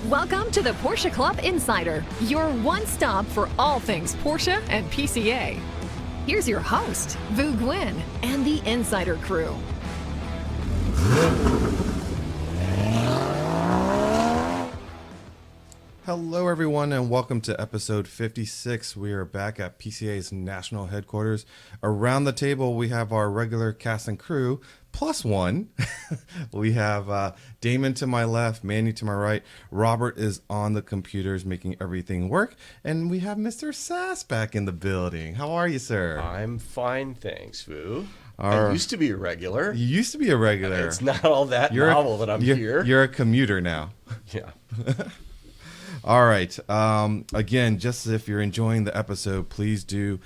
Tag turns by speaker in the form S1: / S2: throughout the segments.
S1: Welcome to the Porsche Club Insider, your one stop for all things Porsche and PCA. Here's your host, Vu Gwyn, and the Insider crew.
S2: Hello, everyone, and welcome to episode 56. We are back at PCA's national headquarters. Around the table, we have our regular cast and crew, plus one. We have Damon to my left, Manny to my right. Robert is on the computers making everything work. And we have Mr. Sass back in the building. How are you, sir?
S3: I'm fine, thanks, Vu. I used to be a regular.
S2: You used to be a regular.
S3: It's not all that novel that I'm here.
S2: You're a commuter now.
S3: Yeah.
S2: All right. Again, just if you're enjoying the episode, please do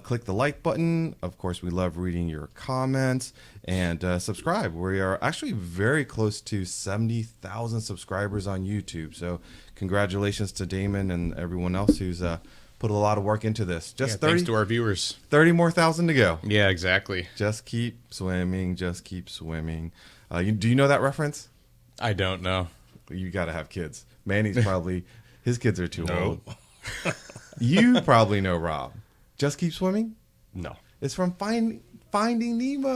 S2: click the like button. Of course, we love reading your comments and subscribe. We are actually very close to 70,000 subscribers on YouTube. So congratulations to Damon and everyone else who's put a lot of work into this. Just 30,
S4: thanks to our viewers.
S2: 30 more thousand to go.
S4: Yeah, exactly.
S2: Just keep swimming. Just keep swimming. Do you know that reference?
S4: I don't know.
S2: You got to have kids. Manny's probably, his kids are too old. You probably know Rob. Just Keep Swimming?
S3: No.
S2: It's from Finding Nemo.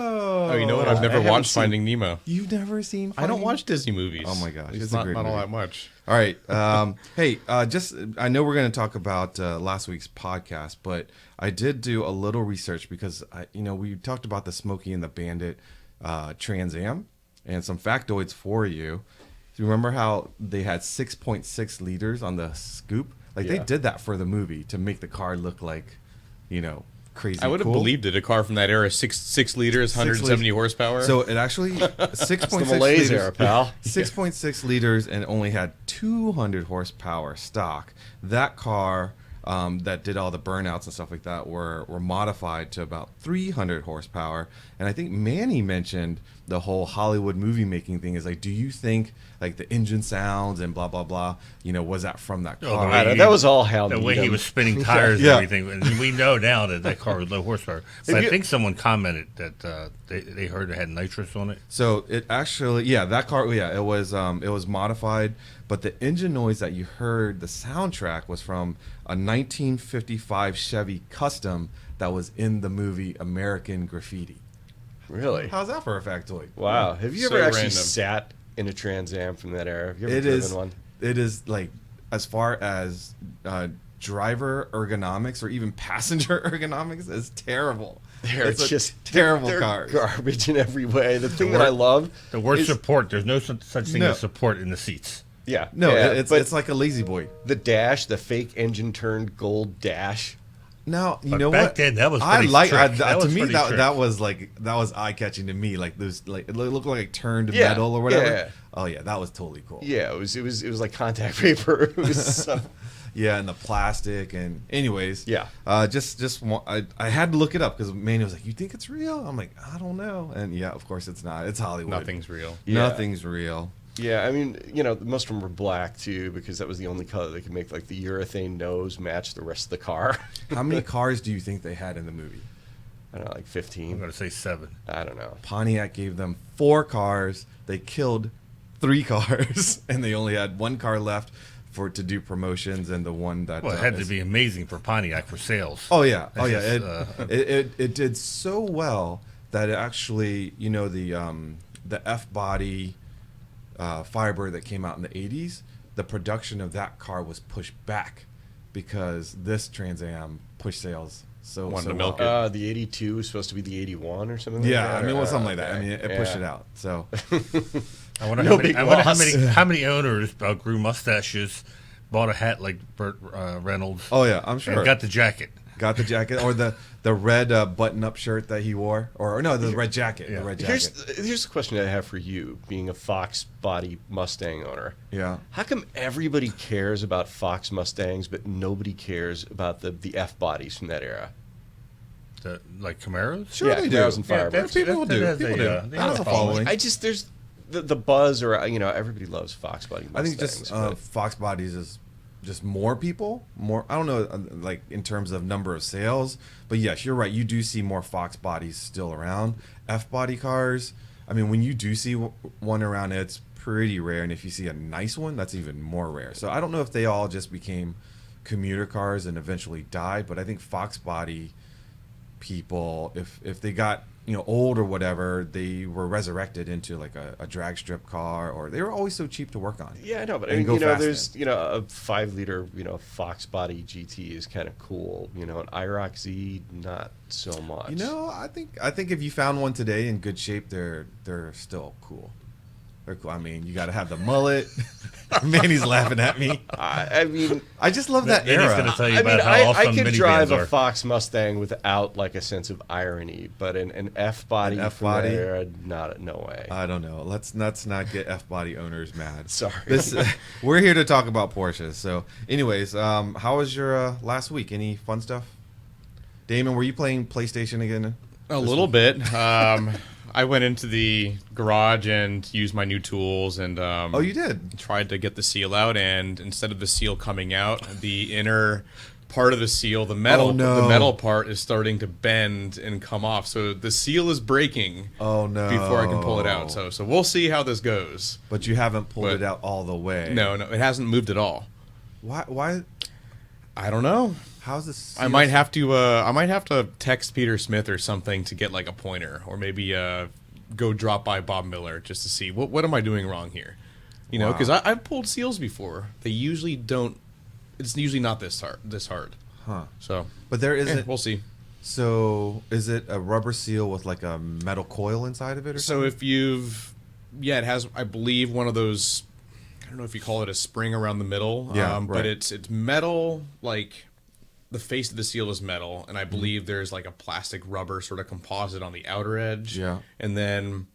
S4: Oh, you know what? I've never watched Finding Nemo.
S2: You've never seen
S4: I don't watch Disney movies.
S2: Oh my gosh.
S4: It's not all that much.
S2: All right. Hey, I know we're going to talk about last week's podcast, but I did do a little research because, we talked about the Smokey and the Bandit Trans Am and some factoids for you. Do you remember how they had 6.6 liters on the scoop? They did that for the movie to make the car look like, crazy.
S4: I would have believed it. A car from that era, 6 liters, 170 horsepower.
S2: So it actually 6.6
S3: liters,
S2: era,
S3: pal.
S2: 6.6 liters and only had 200 horsepower stock. That car that did all the burnouts and stuff like that were modified to about 300 horsepower. And I think Manny mentioned the whole Hollywood movie making thing is do you think the engine sounds and blah blah blah was that from that car?
S3: That was all Hal
S5: the
S3: Needham.
S5: way he was spinning tires and everything, and we know now that car was low horsepower. But I think someone commented that they heard it had nitrous on it.
S2: So it actually, that car, it was modified, but the engine noise that you heard, the soundtrack was from a 1955 Chevy Custom that was in the movie American Graffiti.
S3: Really?
S2: How's that for a factoid?
S3: Wow. Have you
S4: So
S3: ever actually
S4: random.
S3: sat in a Trans Am from that era? Have you ever driven one?
S2: It is as far as driver ergonomics or even passenger ergonomics is terrible.
S3: It's just
S2: terrible
S3: they're
S2: cars.
S3: garbage in every way. The thing that I love,
S5: The word
S3: is,
S5: support. There's no such thing
S2: No.
S5: as support in the seats.
S2: It's like a lazy boy.
S3: the dash, the fake engine turned gold dash.
S2: Now you
S5: But
S2: know
S5: back
S2: what?
S5: then, that was
S2: I
S5: pretty
S2: like
S5: trick.
S2: to me
S5: pretty trick.
S2: that was eye catching to me. Those it looked like turned
S3: Yeah,
S2: metal or whatever.
S3: yeah.
S2: Oh yeah, that was totally cool.
S3: Yeah, it was like contact paper. It was
S2: Yeah, and the plastic and anyways.
S3: Yeah.
S2: I had to look it up because Manny was like, "You think it's real?" I'm like, "I don't know." And yeah, of course it's not. It's Hollywood.
S4: Nothing's real.
S3: Yeah.
S2: Nothing's real.
S3: Yeah, I mean, most of them were black too because that was the only color they could make. Like the urethane nose match the rest of the car.
S2: How many cars do you think they had in the movie?
S3: I don't know, like
S5: I'm
S3: 15.
S5: going to say 7.
S3: I don't know.
S2: Pontiac gave them 4 cars. They killed 3 cars, and they only had 1 car left to do promotions, and the one that
S5: Well, it had to be amazing for Pontiac for sales.
S2: Oh yeah,
S5: That's
S2: It did so well that it actually, the F body Firebird that came out in the 80s, the production of that car was pushed back because this Trans Am pushed sales
S4: Wanted to
S2: well.
S4: milk it.
S3: The 82 was supposed to be the 81 or something.
S2: Yeah,
S3: like that,
S2: I mean,
S3: or-
S2: well, something like that. I
S3: okay.
S2: mean, it pushed it out. So
S5: I wonder,
S3: No big loss.
S5: how many owners grew mustaches, bought a hat like Burt Reynolds,
S2: oh yeah, I'm sure
S5: and got the jacket.
S2: got the jacket or the red button-up shirt that he wore, or no, the red jacket.
S5: Yeah.
S2: The red jacket.
S3: Here's the question I have for you, being a Fox body Mustang owner.
S2: Yeah.
S3: How come everybody cares about Fox Mustangs, but nobody cares about the F bodies from that era?
S5: Like Camaros?
S2: Sure
S3: Yeah,
S2: they do.
S3: Camaros and Firebirds.
S2: People do.
S5: has
S2: People
S5: a,
S2: do.
S5: they
S2: That's
S5: have
S2: a
S5: a
S2: following.
S3: There's the buzz, or everybody loves Fox body
S2: I
S3: Mustangs.
S2: think just
S3: but-
S2: Fox bodies is just more people. More. I don't know, in terms of number of sales, but yes, you're right. You do see more Fox bodies still around. F body cars. I mean, when you do see one around, it's pretty rare. And if you see a nice one, that's even more rare. So I don't know if they all just became commuter cars and eventually died, but I think Fox body people, if they got old or whatever, they were resurrected into like a drag strip car, or they were always so cheap to work on.
S3: Yeah, I know, but I
S2: And
S3: mean,
S2: go fast
S3: there's a 5-liter Fox body GT is kind of cool. An IROC Z, not so much.
S2: I think if you found one today in good shape, they're still cool. They're cool. I mean, you got to have the mullet. Manny's laughing at me.
S3: I mean,
S2: I just love that
S5: Manny's
S2: era.
S5: going to tell you
S3: I
S5: about
S3: mean,
S5: how awesome
S3: I could
S5: minivans
S3: drive
S5: are.
S3: a Fox Mustang without like a sense of irony, but an F body, no way.
S2: I don't know. Let's not get F body owners mad.
S3: Sorry.
S2: We're here to talk about Porsches. So, anyways, how was your last week? Any fun stuff? Damon, were you playing PlayStation again?
S4: A little bit. I went into the garage and used my new tools and
S2: Oh, you did?
S4: tried to get the seal out, and instead of the seal coming out, the inner part of the seal, the metal part is starting to bend and come off. So the seal is breaking.
S2: Oh no!
S4: Before I can pull it out. So we'll see how this goes.
S2: But you haven't pulled it out all the way.
S4: No, it hasn't moved at all.
S2: Why?
S4: I don't know.
S2: How's this?
S4: I might have to text Peter Smith or something to get like a pointer, or maybe go drop by Bob Miller just to see what am I doing wrong here, because I've pulled seals before. They usually don't. It's usually not this hard.
S2: Huh.
S4: So,
S2: but there isn't.
S4: We'll see.
S2: So is it a rubber seal with like a metal coil inside of it, or
S4: So
S2: something?
S4: it has, I believe, one of those. I don't know if you call it a spring around the middle.
S2: Yeah, right.
S4: But it's metal like. The face of the seal is metal, and I believe there's like a plastic rubber sort of composite on the outer edge.
S2: Yeah.
S4: And then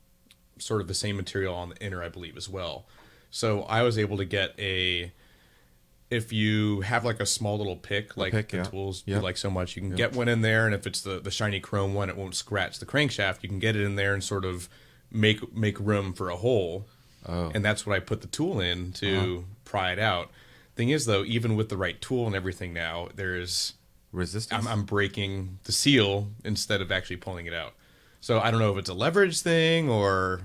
S4: sort of the same material on the inner, I believe, as well. So I was able to get if you have like a small little pick, like the tools do like so much, you can get one in there, and if it's the shiny chrome one, it won't scratch the crankshaft. You can get it in there and sort of make room for a hole.
S2: Oh.
S4: And that's what I put the tool in to pry it out. Thing is, though, even with the right tool and everything now, there's
S2: resistance.
S4: I'm breaking the seal instead of actually pulling it out. So I don't know if it's a leverage thing or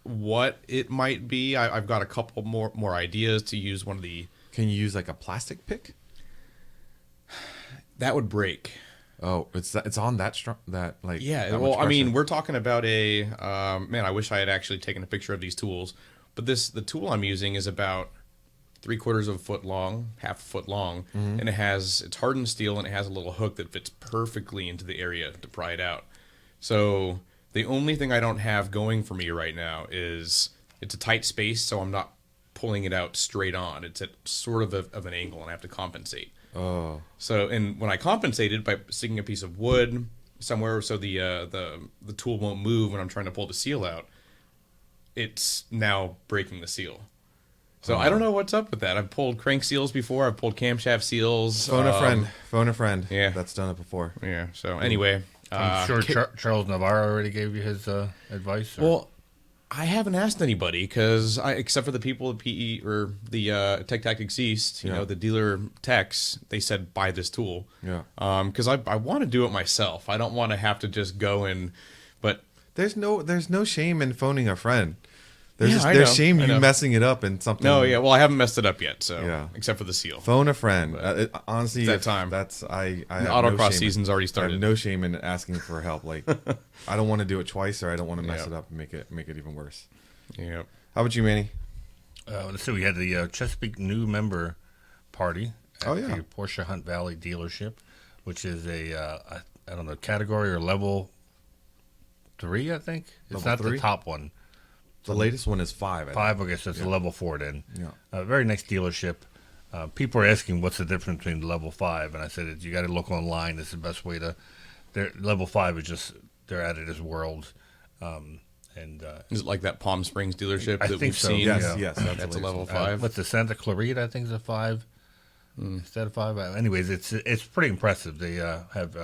S4: what it might be. I've got a couple more ideas to use one of the.
S2: Can you use like a plastic pick?
S4: That would break.
S2: Oh, it's on that strong that.
S4: Yeah.
S2: that
S4: Well,
S2: much
S4: I mean,
S2: pressure?
S4: we're talking about a man. I wish I had actually taken a picture of these tools, but the tool I'm using is about 3/4 of a foot long, half a foot long, and it's hardened steel, and it has a little hook that fits perfectly into the area to pry it out. So the only thing I don't have going for me right now is it's a tight space, so I'm not pulling it out straight on. It's at sort of an angle, and I have to compensate.
S2: Oh.
S4: So, and when I compensated by sticking a piece of wood somewhere so the tool won't move when I'm trying to pull the seal out, it's now breaking the seal. So I don't know what's up with that. I've pulled crank seals before. I've pulled camshaft seals.
S2: Phone a friend.
S4: Yeah.
S2: That's done it before.
S4: Yeah. So anyway,
S5: I'm sure Charles Navarro already gave you his advice. Or?
S4: Well, I haven't asked anybody because except for the people at PE or the Tech Tactics East, the dealer techs, they said buy this tool.
S2: Yeah.
S4: Because I want to do it myself. I don't want to have to just go in, but
S2: There's no shame in phoning a friend. There's
S4: Yeah,
S2: just,
S4: I
S2: there's
S4: know,
S2: shame
S4: I
S2: you
S4: know.
S2: messing it up and something.
S4: no, yeah. Well, I haven't messed it up yet. So
S2: Yeah.
S4: except for the seal.
S2: Phone a friend. Honestly,
S4: It's that
S2: if
S4: time.
S2: That's I
S4: The
S2: have
S4: autocross
S2: no shame
S4: season's already
S2: I
S4: started.
S2: have no shame in asking for help. Like I don't want to do it twice, or I don't want to mess
S4: Yeah.
S2: it up and make it even worse.
S4: Yeah.
S2: How about you, Manny?
S5: Let's see. We had the Chesapeake new member party at
S2: yeah.
S5: the Porsche Hunt Valley dealership, which is I don't know, category or level 3, I think. It's
S2: Level
S5: not
S2: 3?
S5: the top one.
S2: The latest one is 5. I think.
S5: 5, I guess it's a level 4 then.
S2: Yeah.
S5: Very nice dealership. People are asking what's the difference between level 5, and I said you got to look online. It's the best way to. Level 5 is just they're at it as world,
S4: Is it like that Palm Springs dealership
S5: I
S4: that
S5: think
S4: we've
S5: so,
S4: seen?
S2: Yes,
S5: Yeah.
S2: yes,
S4: That's a
S2: the
S4: level
S2: latest
S4: 5.
S5: what's the Santa Clarita? I think is a 5 instead of 5. Anyways, it's pretty impressive. They have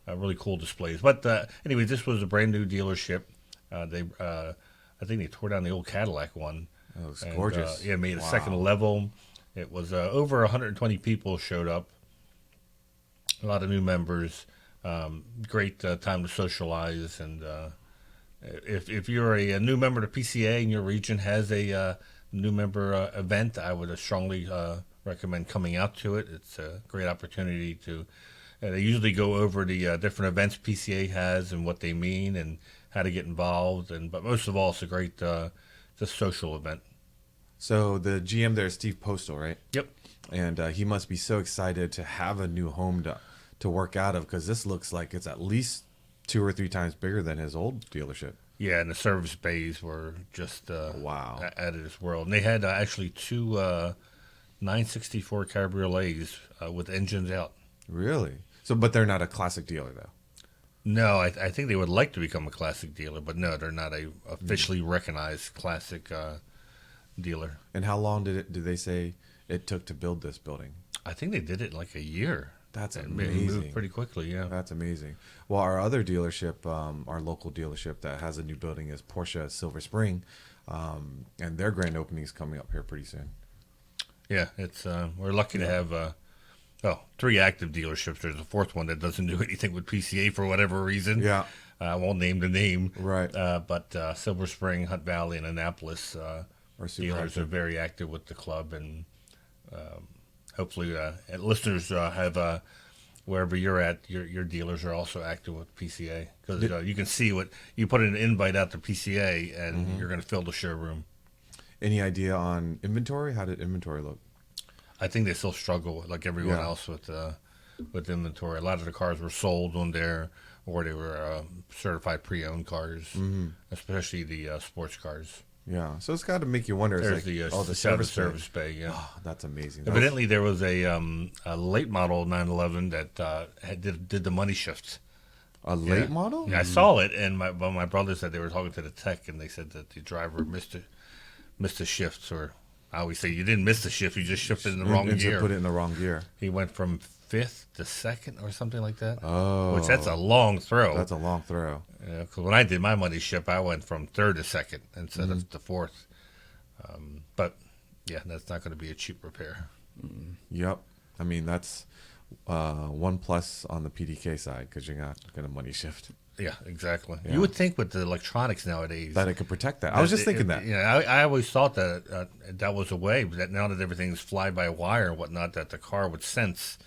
S5: really cool displays. But anyway, this was a brand new dealership. I think they tore down the old Cadillac one.
S2: Oh, it's gorgeous.
S5: Made a
S2: Wow.
S5: second level. It was over 120 people showed up. A lot of new members. Great time to socialize and if you're a new member of the PCA and your region has a new member event, I would strongly recommend coming out to it. It's a great opportunity to. They usually go over the different events PCA has and what they mean and how to get involved. But most of all, it's a great just social event.
S2: So the GM there is Steve Postal, right?
S5: Yep.
S2: And he must be so excited to have a new home to work out of, because this looks like it's at least 2 or 3 times bigger than his old dealership.
S5: Yeah, and the service bays were just
S2: wow,
S5: out of this world. And they had actually 2 964 cabriolets with engines out.
S2: Really? So, but they're not a classic dealer, though.
S5: No, I think they would like to become a classic dealer, but no, they're not a officially recognized classic dealer.
S2: And how long did they say it took to build this building?
S5: I think they did it in like a year.
S2: That's
S5: It
S2: amazing.
S5: moved pretty quickly, yeah.
S2: That's amazing. Well, our other dealership, our local dealership that has a new building is Porsche Silver Spring, and their grand opening is coming up here pretty soon.
S5: Yeah, it's we're lucky to have 3 active dealerships. There's a 4th one that doesn't do anything with PCA for whatever reason.
S2: Yeah.
S5: I won't name the name.
S2: Right.
S5: But Silver Spring, Hunt Valley, and Annapolis dealers
S2: active.
S5: are very active with the club, and hopefully listeners have wherever you're at, your dealers are also active with PCA, because you can see what you put an invite out to PCA, and you're going to fill the showroom.
S2: Any idea on inventory? How did inventory look?
S5: I think they still struggle like everyone
S2: Yeah.
S5: else with inventory. A lot of the cars were sold on there, or they were certified pre-owned cars, especially the sports cars.
S2: Yeah. So it's got to make you wonder.
S5: There's
S2: It's like,
S5: the
S2: service
S5: bay. Yeah.
S2: Oh, that's amazing.
S5: Evidently, there was a late model 911 that did the money shifts.
S2: A late model?
S5: Yeah, I saw it, and my brother said they were talking to the tech, and they said that the driver missed the shifts, or I always say you didn't miss the shift, you just shifted in the wrong
S2: And
S5: gear.
S2: put it in the wrong gear.
S5: He went from 5th to 2nd or something like that.
S2: Oh.
S5: Which that's a long throw.
S2: That's a long throw.
S5: Yeah, because when I did my money shift, I went from 3rd to 2nd instead of the 4th. But yeah, that's not going to be a cheap repair.
S2: Yep. I mean, that's one plus on the PDK side, because you're not going to money shift.
S5: Yeah, exactly.
S2: Yeah.
S5: You would think with the electronics nowadays
S2: That it could protect that. I was just thinking that.
S5: Yeah, I always thought that that was a way, but that now that everything's fly by wire and whatnot, that the car would sense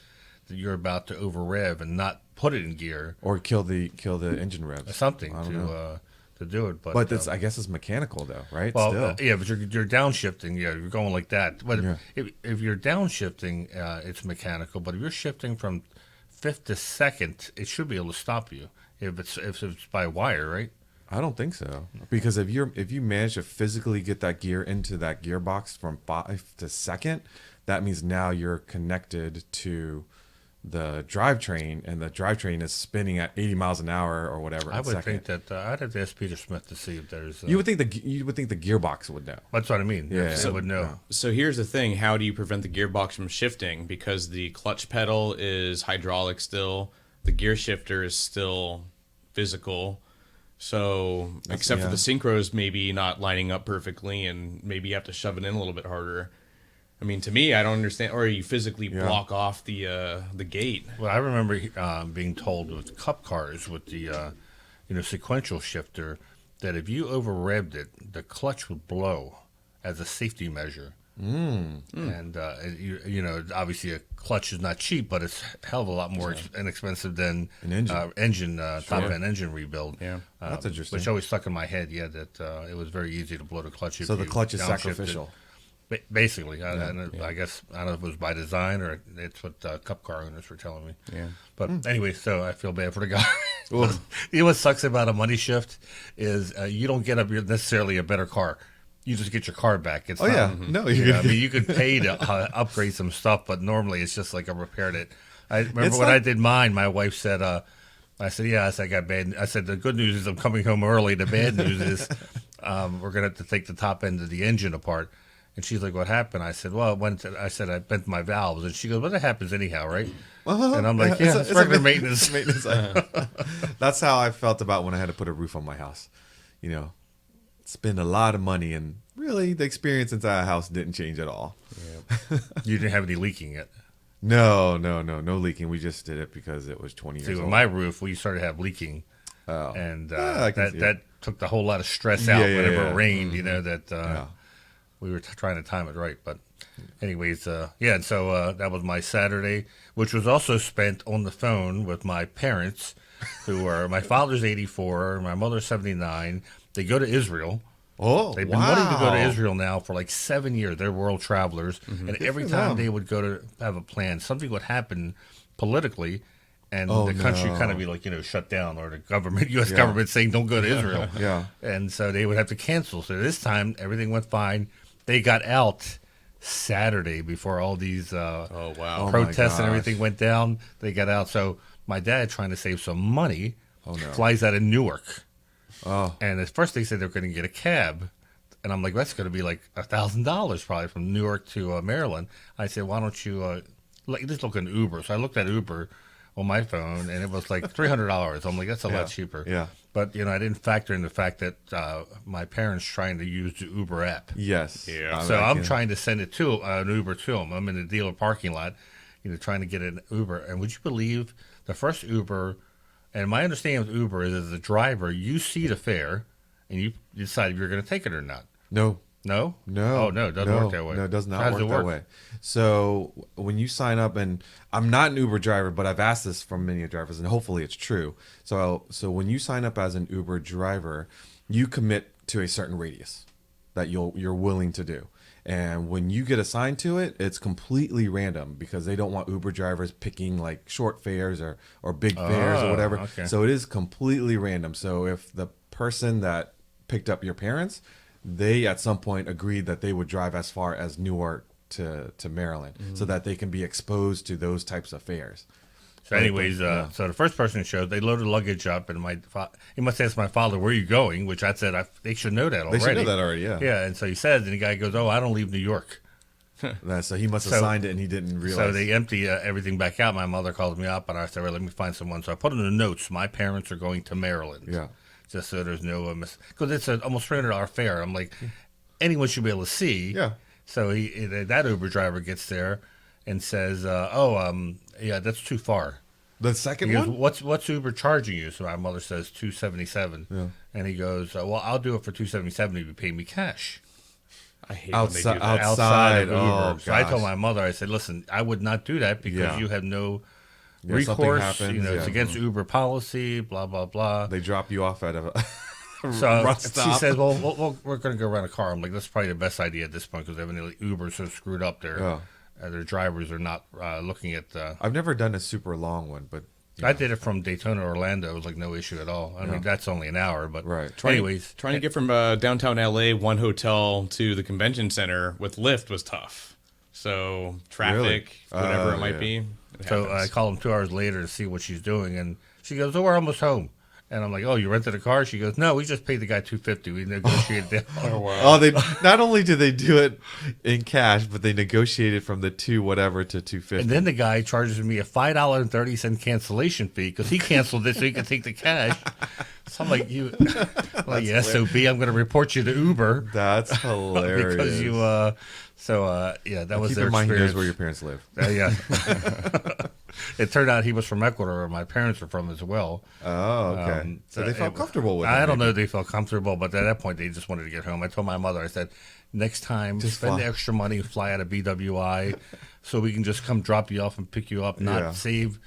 S5: that you're about to over rev and not put it in gear
S2: Or kill the engine
S5: or
S2: revs.
S5: something
S2: I don't know.
S5: to do it.
S2: But that's, I guess it's mechanical, though, right?
S5: well,
S2: Still.
S5: yeah, but you're downshifting. Yeah, you're going like that. But
S2: Yeah.
S5: if you're downshifting, it's mechanical. But if you're shifting from 5th to 2nd, it should be able to stop you if it's by wire, right?
S2: I don't think so, because if you manage to physically get that gear into that gearbox from 5 to 2nd, that means now you're connected to the drivetrain, and the drivetrain is spinning at 80 miles an hour or whatever.
S5: I would
S2: second.
S5: think that I'd have to ask Peter Smith to see if there's.
S2: You would think the gearbox would know.
S5: That's what I mean.
S2: Yeah.
S5: They would know.
S4: So here's the thing: how do you prevent the gearbox from shifting? Because the clutch pedal is hydraulic still, the gear shifter is still physical. So except for the synchros maybe not lining up perfectly, and maybe you have to shove it in a little bit harder. I mean, to me, I don't understand. Or you physically block off the gate.
S5: Well, I remember being told with Cup cars with the sequential shifter that if you over revved it, the clutch would blow as a safety measure. And obviously a clutch is not cheap, but it's a hell of a lot more inexpensive than
S2: An engine.
S5: top end engine rebuild.
S4: Yeah.
S2: That's interesting.
S5: Which always stuck in my head. Yeah, that it was very easy to blow the clutch.
S2: So the clutch is
S5: downshifted.
S2: sacrificial.
S5: Basically, I guess I don't know if it was by design or it's what Cup car owners were telling me.
S4: Yeah.
S5: But anyway, so I feel bad for the guy. You know what sucks about a money shift is you don't get necessarily a better car. You just get your car back. It's
S2: No,
S5: I mean, you could pay to upgrade some stuff, but normally it's just like a repair that. I remember when I did mine, my wife said, I said, I got bad. I said, the good news is I'm coming home early. The bad news is we're going to have to take the top end of the engine apart. And she's like, what happened? I said, well, I bent my valves. And she goes, well, that happens anyhow, right? And I'm like, yeah, it's regular maintenance.
S2: That's how I felt about when I had to put a roof on my house. Spend a lot of money, and really the experience inside a house didn't change at all.
S5: You didn't have any leaking yet.
S2: No leaking. We just did it because it was 20 years
S5: See,
S2: old.
S5: with my roof, we started to have leaking.
S2: Oh.
S5: And
S2: I can see it.
S5: took the whole lot of stress out whenever it rained. You know that we were trying to time it right. But anyways, and so that was my Saturday, which was also spent on the phone with my parents, who are my father's 84, my mother's 79. They go to Israel.
S2: Oh,
S5: They've been wanting to go to Israel now for like 7 years. They're world travelers, and every time they would go to have a plan, something would happen politically, and the country kind of be like, shut down, or the government, U.S. government saying don't go to Israel. And so they would have to cancel. So this time everything went fine. They got out Saturday before all these protests and everything went down. They got out. So my dad, trying to save some money, flies out of Newark. Oh. And at first they said they were going to get a cab. And I'm like, that's going to be like $1,000 probably from Newark to Maryland. I said, why don't you just look at Uber. So I looked at Uber on my phone, and it was like $300. I'm like, that's a lot cheaper.
S2: Yeah.
S5: But, I didn't factor in the fact that my parents trying to use the Uber app.
S2: Yes.
S5: Yeah. So I'm trying to send it to an Uber to them. I'm in the dealer parking lot, trying to get an Uber. And would you believe the first Uber, and my understanding of Uber is as a driver, you see the fare, and you decide if you're going to take it or not.
S2: No.
S5: No?
S2: No.
S5: Oh, no, it doesn't work that way.
S2: No, it does not work that way. So when you sign up, and I'm not an Uber driver, but I've asked this from many drivers, and hopefully it's true. So when you sign up as an Uber driver, you commit to a certain radius that you're willing to do. And when you get assigned to it, it's completely random because they don't want Uber drivers picking like short fares or big fares or whatever.
S5: Okay.
S2: So it is completely random. So if the person that picked up your parents, they at some point agreed that they would drive as far as Newark to Maryland so that they can be exposed to those types of fares.
S5: So anyways, so the first person showed, they loaded luggage up, and he must ask my father, where are you going? Which I said, they should know that already.
S2: They should know that already, yeah.
S5: Yeah, and so he says, and the guy goes, I don't leave New York.
S2: So he must have signed it, and he didn't realize.
S5: So they empty everything back out. My mother calls me up, and I said, well, let me find someone. So I put in the notes, my parents are going to Maryland.
S2: Yeah.
S5: Just so there's no because it's an almost $300 fare. I'm like, anyone should be able to see.
S2: Yeah.
S5: So that Uber driver gets there and says, that's too far.
S2: The second
S5: He goes,
S2: one?
S5: what's Uber charging you? So my mother says $277. Yeah. And he goes, well, I'll do it for $277 if you pay me cash.
S4: I hate
S2: outside,
S4: when they do that.
S5: Outside of Uber.
S2: Oh,
S5: so I told my mother, I said, listen, I would not do that because you have no recourse.
S2: Happens,
S5: it's against Uber policy, blah, blah, blah.
S2: They drop you off at a
S5: so
S2: rest stop.
S5: She says, well, we're going to go rent a car. I'm like, that's probably the best idea at this point because evidently Uber's so screwed up there.
S2: Yeah.
S5: Their drivers are not looking at...
S2: I've never done a super long one, but...
S5: I did it from Daytona to Orlando. It was like no issue at all. I mean, that's only an hour, but anyways.
S4: Trying to get from downtown LA, one hotel, to the convention center with Lyft was tough. So traffic, whatever it might be.
S5: So I called him 2 hours later to see what she's doing, and she goes, we're almost home. And I'm like, you rented a car? She goes, no, we just paid the guy $250. We negotiated down.
S2: Oh, wow. They not only did they do it in cash, but they negotiated from the $2 to $250.
S5: And then the guy charges me a $5.30 cancellation fee because he canceled it so he could take the cash. So I'm like, SOB, I'm going to report you to Uber.
S2: That's hilarious.
S5: Because you, that was their experience. Keep in mind, he knows
S2: where your parents live.
S5: Yeah. It turned out he was from Ecuador, where my parents are from as well.
S2: Oh, okay. So they felt comfortable with it.
S5: I don't know if they felt comfortable, but at that point, they just wanted to get home. I told my mother, I said, next time, just spend the extra money, fly out of BWI, so we can just come drop you off and pick you up, not save.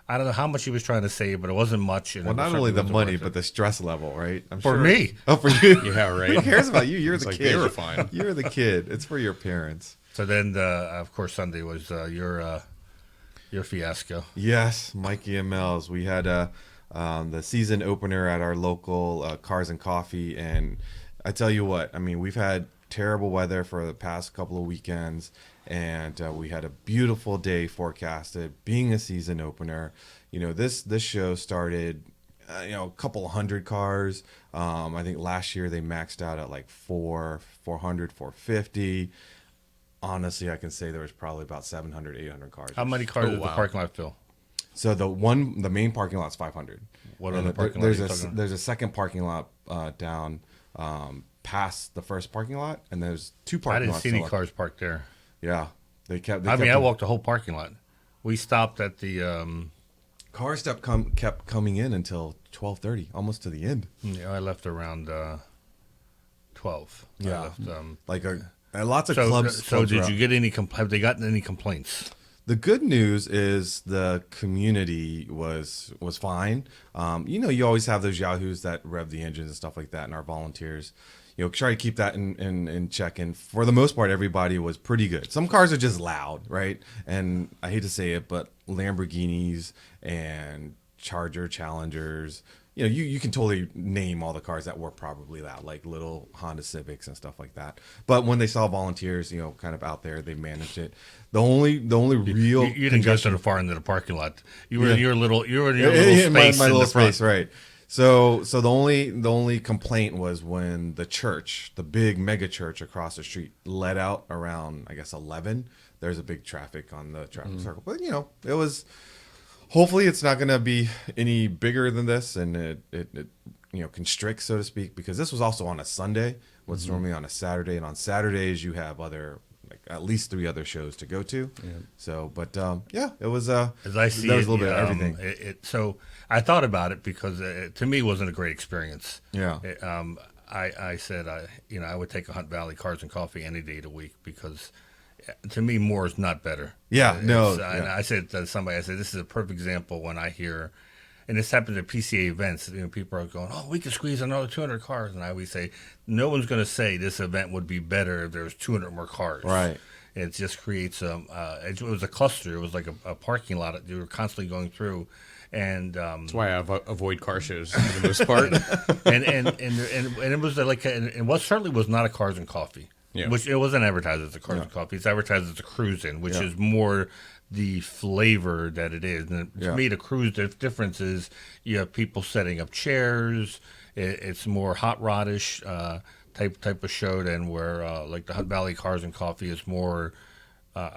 S5: I don't know how much he was trying to save, but it wasn't much.
S2: Well, not only the money, but the stress level, right?
S5: For me.
S2: Oh, for you.
S4: Yeah, right.
S2: Who cares about you? You're the
S4: like
S2: kid.
S4: They were fine.
S2: You're the kid. It's for your parents.
S5: So then, of course, Sunday was your fiasco.
S2: Yes, Mikey and Mels. We had the season opener at our local Cars and Coffee, and I tell you what, I mean, we've had terrible weather for the past couple of weekends, and we had a beautiful day forecasted. Being a season opener, this show started, a couple hundred cars. I think last year they maxed out at like 400, 450. Honestly, I can say there was probably about 700, 800 cars.
S5: How many cars did the parking lot fill?
S2: So the main parking lot's 500.
S5: What other parking lot?
S2: There's a second parking lot down past the first parking lot, and there's two parking lots.
S5: I didn't see any cars parked there.
S2: Yeah,
S5: I walked the whole parking lot. We stopped at the
S2: cars kept coming in until 12:30, almost to the end.
S5: Yeah, I left around 12.
S2: Yeah.
S5: I left,
S2: Like lots of clubs.
S5: So
S2: clubs
S5: did
S2: around.
S5: you get any? Have they gotten any complaints?
S2: The good news is the community was fine. You always have those yahoos that rev the engines and stuff like that, and our volunteers. Try to keep that in check. And for the most part, everybody was pretty good. Some cars are just loud, right? And I hate to say it, but Lamborghinis and Charger Challengers, you can totally name all the cars that were probably loud, like little Honda Civics and stuff like that. But when they saw volunteers, kind of out there, they managed it. The only real
S5: You didn't go so far into the parking lot. You were in your little
S2: my
S5: space
S2: little
S5: in the front.
S2: space, right? So the only complaint was when the church, the big mega church across the street, let out around, I guess, 11. There's a big traffic on the traffic circle, but it was. Hopefully, it's not going to be any bigger than this, and it constricts, so to speak, because this was also on a Sunday. What's normally on a Saturday, and on Saturdays you have at least 3 other shows to go to. Yeah. So, but it was.
S5: As I see
S2: there was
S5: it,
S2: a little bit of everything.
S5: So I thought about it because to me it wasn't a great experience.
S2: Yeah.
S5: I said I would take a Hunt Valley Cars and Coffee any day of the week because to me more is not better.
S2: Yeah. No.
S5: And I said to somebody, this is a perfect example when I hear. And this happens at PCA events. People are going, "Oh, we can squeeze another 200 cars." And I always say, no one's going to say this event would be better if there was 200 more cars.
S2: Right.
S5: It just creates it was a cluster. It was like a parking lot that you were constantly going through, and
S4: that's why I avoid car shows for the most part.
S5: and it was and what certainly was not a Cars and Coffee.
S4: Yeah.
S5: Which it wasn't advertised as a Cars and Coffee. It's advertised as a cruise-in, which is more the flavor that it is. And to me, the cruise difference is you have people setting up chairs. It's more hot rodish type of show than where like the Hunt Valley Cars and Coffee is more.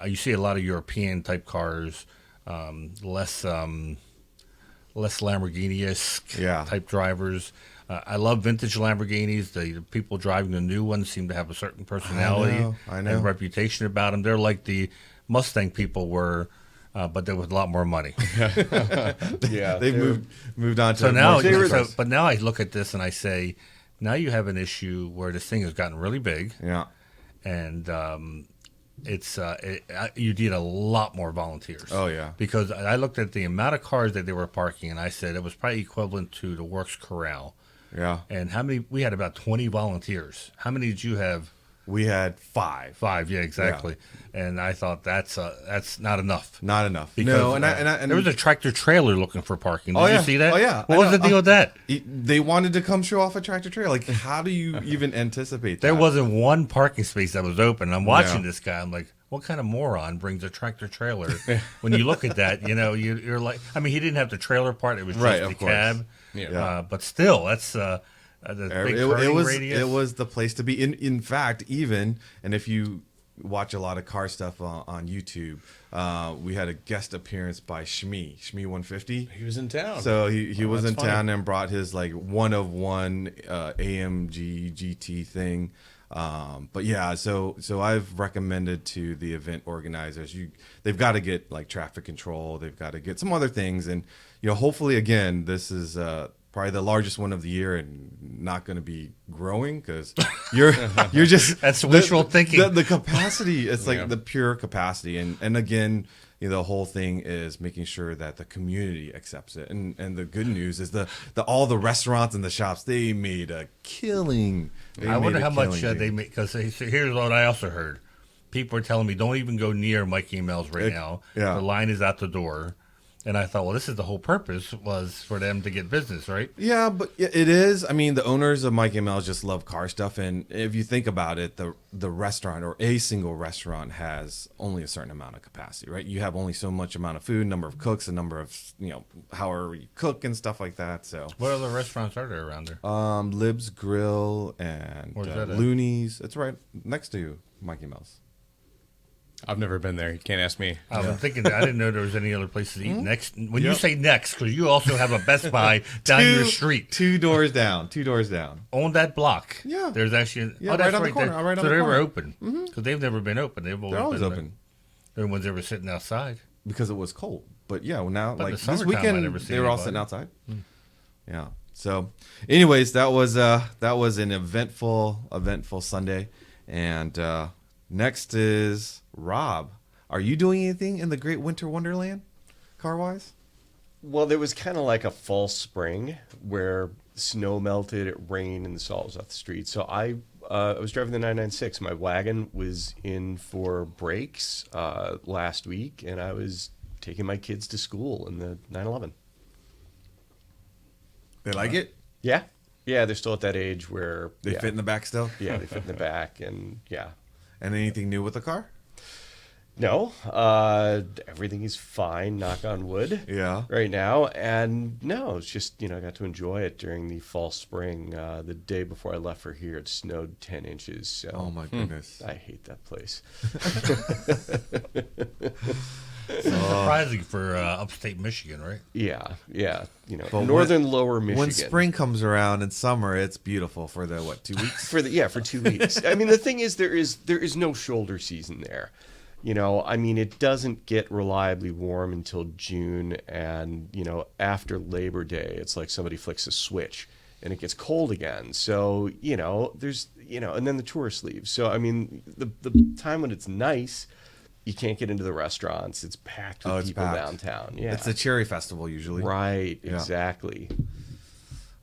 S5: You see a lot of European type cars, less Lamborghini-esque type drivers. I love vintage Lamborghinis. The people driving the new ones seem to have a certain personality
S2: I know.
S5: and reputation about them. They're like the Mustang people were, but there was a lot more money.
S3: Yeah,
S2: They've moved on to
S5: So now,
S2: more
S5: but now I look at this and I say, now you have an issue where this thing has gotten really big, and you need a lot more volunteers.
S2: Oh yeah,
S5: because I looked at the amount of cars that they were parking, and I said it was probably equivalent to the Works Corral.
S2: Yeah.
S5: And how many? We had about 20 volunteers. How many did you have?
S2: We had 5.
S5: 5, yeah, exactly. Yeah. And I thought that's not enough.
S2: Not enough.
S5: Because,
S2: no, and
S5: there was a tractor trailer looking for parking. Did you see that?
S2: Oh yeah.
S5: What was the deal with that?
S2: They wanted to come show off a tractor trailer. Like, how do you even anticipate that?
S5: There wasn't one parking space that was open. I'm watching this guy. I'm like, what kind of moron brings a tractor trailer? When you look at that, you're like, I mean, he didn't have the trailer part. It was just the cab.
S4: Yeah.
S5: But still, that's the big radius.
S2: It was the place to be. In fact, even, and if you watch a lot of car stuff on YouTube, we had a guest appearance by Shmi 150.
S4: He was in town.
S2: So he was in
S4: funny.
S2: town and brought his like one of one AMG GT thing. But yeah, so I've recommended to the event organizers, they've got to get like traffic control, they've got to get some other things, and hopefully again this is probably the largest one of the year and not going to be growing because you're just
S5: that's wishful thinking.
S2: The capacity, it's like the pure capacity, and again. The whole thing is making sure that the community accepts it, and the good news is all the restaurants and the shops, they made a killing.
S5: I wonder how much they make, because here's what I also heard: people are telling me don't even go near Mikey and Mels right now.
S2: Yeah.
S5: The line is out the door, and I thought, well, this is the whole purpose was for them to get business, right?
S2: Yeah, but it is. I mean, the owners of Mikey and Mels just love car stuff, and if you think about it, the restaurant or a single restaurant has only a certain amount of capacity, right? You have only so much amount of food, number of cooks, a number of however you cook and stuff like that. So,
S5: what other restaurants are there around there?
S2: Lib's Grill and Looney's. It's right next to Mikey and Mels.
S4: I've never been there. You can't ask me.
S5: I'm thinking I didn't know there was any other places to eat next. When you say next, because you also have a Best Buy down your street.
S2: 2 doors down. 2 doors down.
S5: On that block.
S2: Yeah.
S5: There's actually...
S2: Yeah, right on the corner. Right on
S5: so
S2: the
S5: they
S2: corner.
S5: were open. Because they've never been open. They're
S2: always open.
S5: They're the ones that were sitting outside.
S2: Because it was cold. But yeah, well now,
S5: But
S2: like
S5: the
S2: this
S5: summertime, I
S2: weekend,
S5: never see
S2: they were all
S5: anybody.
S2: sitting outside. Yeah. So, anyways, that was an eventful Sunday, and next is Rob. Are you doing anything in the Great Winter Wonderland, car wise?
S3: Well, there was kind of like a false spring where snow melted, it rained, and the salt was off the street. So I was driving the 996. My wagon was in for brakes last week, and I was taking my kids to school in the 911.
S2: They like it?
S3: Yeah. Yeah, they're still at that age where...
S2: They fit in the back still?
S3: Yeah, they fit in the back, and yeah.
S2: And anything new with the car?
S3: No, everything is fine, knock on wood.
S2: Yeah.
S3: Right now, and no, it's just, I got to enjoy it during the fall spring. The day before I left for here, it snowed 10 inches. So
S2: Oh my goodness.
S3: I hate that place.
S5: Surprising for upstate Michigan, right?
S3: Yeah.
S2: But
S3: Northern Lower Michigan.
S2: When spring comes around in summer, it's beautiful for the 2 weeks?
S3: For 2 weeks. I mean, the thing is, there is no shoulder season there. It doesn't get reliably warm until June, and, after Labor Day, it's like somebody flicks a switch and it gets cold again. So, there's, and then the tourist leaves. So, the time when it's nice, you can't get into the restaurants. It's packed with people downtown. Yeah.
S2: It's a cherry festival usually.
S3: Right,
S2: Yeah.
S3: exactly.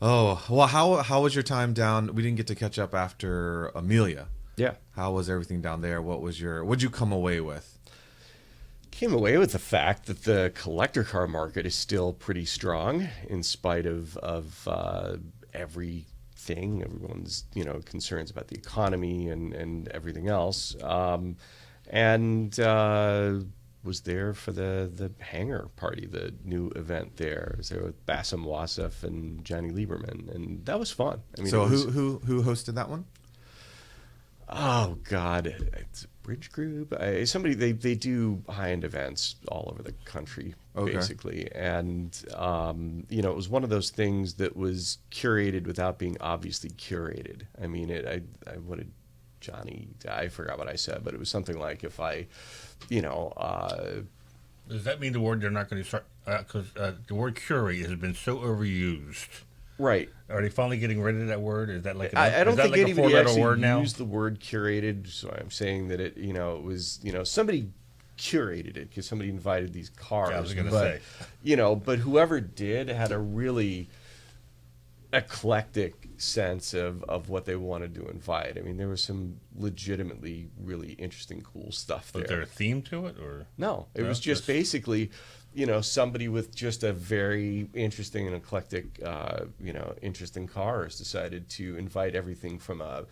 S2: Oh, well, how was your time down? We didn't get to catch up after Amelia.
S3: Yeah.
S2: How was everything down there? What'd you come away with?
S3: Came away with the fact that the collector car market is still pretty strong in spite of everything. Everyone's, concerns about the economy and everything else. Was there for the hangar party, the new event there. I was there with Bassem Wassef and Johnny Lieberman, and that was fun.
S2: So who hosted that one?
S3: Oh God, it's a bridge group. Somebody they do high-end events all over the country, basically, and it was one of those things that was curated without being obviously curated. What did Johnny? I forgot what I said, but it was something like if I,
S5: Does that mean the word they're not going to start? Because the word curate has been so overused.
S3: Right.
S5: Are they finally getting rid of that word? Is that like
S3: I don't think anybody actually
S5: word now?
S3: used the word curated, so I'm saying that it was somebody curated it because somebody invited these cars.
S5: Yeah, I was going to say.
S3: But whoever did had a really eclectic sense of what they wanted to invite. There was some legitimately really interesting, cool stuff there.
S5: Was there a theme to it, or
S3: no? It was just basically, somebody with just a very interesting and eclectic, interesting cars decided to invite everything from a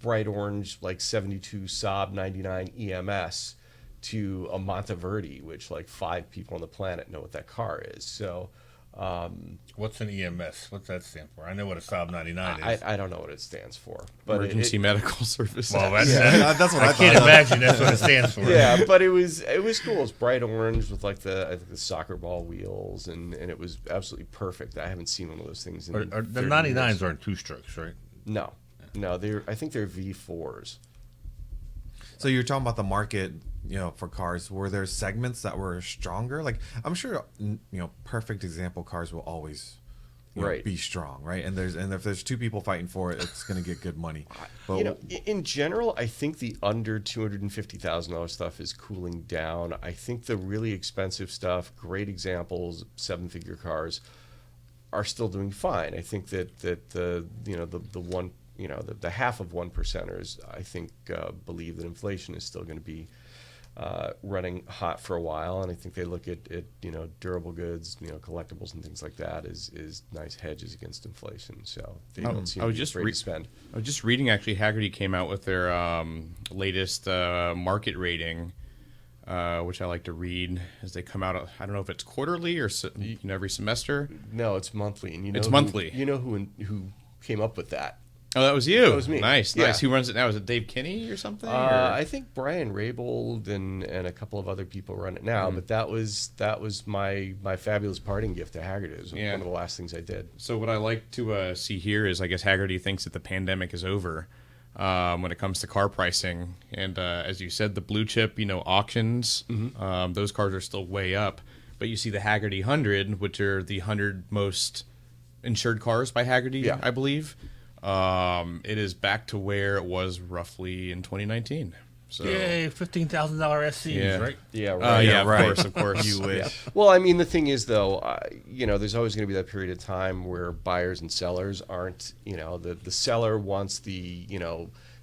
S3: bright orange like 72 Saab 99 EMS to a Monteverde, which like 5 people on the planet know what that car is. So.
S5: What's an EMS? What's that stand for? I know what a Saab 99 is.
S3: I don't know what it stands for. But
S4: Emergency medical service.
S5: Well,
S2: That's what I thought.
S5: can't imagine that's what it stands for.
S3: Yeah, but it was cool. It's bright orange with like the soccer ball wheels, and it was absolutely perfect. I haven't seen one of those things in
S5: The
S3: 30
S5: 99s
S3: years.
S5: aren't two-strokes, right?
S3: No, I think they're V4s.
S2: So you're talking about the market, for cars. Were there segments that were stronger? Like, I'm sure, perfect example cars will always be strong, right? And if there's 2 people fighting for it, it's going to get good money. But
S3: in general, I think the under $250,000 stuff is cooling down. I think the really expensive stuff, great examples, 7-figure cars, are still doing fine. I think that the half of 1%ers, I think, believe that inflation is still going to be running hot for a while, and I think they look at durable goods, collectibles and things like that is nice hedges against inflation. So they don't seem to be afraid to spend.
S4: I was just reading, actually, Haggerty came out with their latest market rating, which I like to read as they come out. I don't know if it's quarterly or every semester.
S3: No, it's monthly, and
S4: it's monthly.
S3: Who came up with that?
S4: Oh, that was you.
S3: That was me.
S4: Nice.
S3: Yeah.
S4: Who runs it now? Is it Dave Kinney or something?
S3: I think Brian Raybould and a couple of other people run it now. But that was my fabulous parting gift to Haggerty. It was one of the last things I did.
S4: So what I like to see here is, I guess Haggerty thinks that the pandemic is over when it comes to car pricing. And as you said, the blue chip, auctions, those cars are still way up. But you see the Haggerty 100, which are the 100 most insured cars by Haggerty,
S3: Yeah.
S4: I believe. It is back to where it was roughly in 2019. So,
S5: Yay, $15,000 SCs,
S4: Yeah.
S5: right?
S3: Yeah, right.
S4: yeah,
S2: right.
S4: of course.
S2: You wish.
S3: Well, I mean, the thing is, though, there's always going to be that period of time where buyers and sellers aren't, the seller wants the,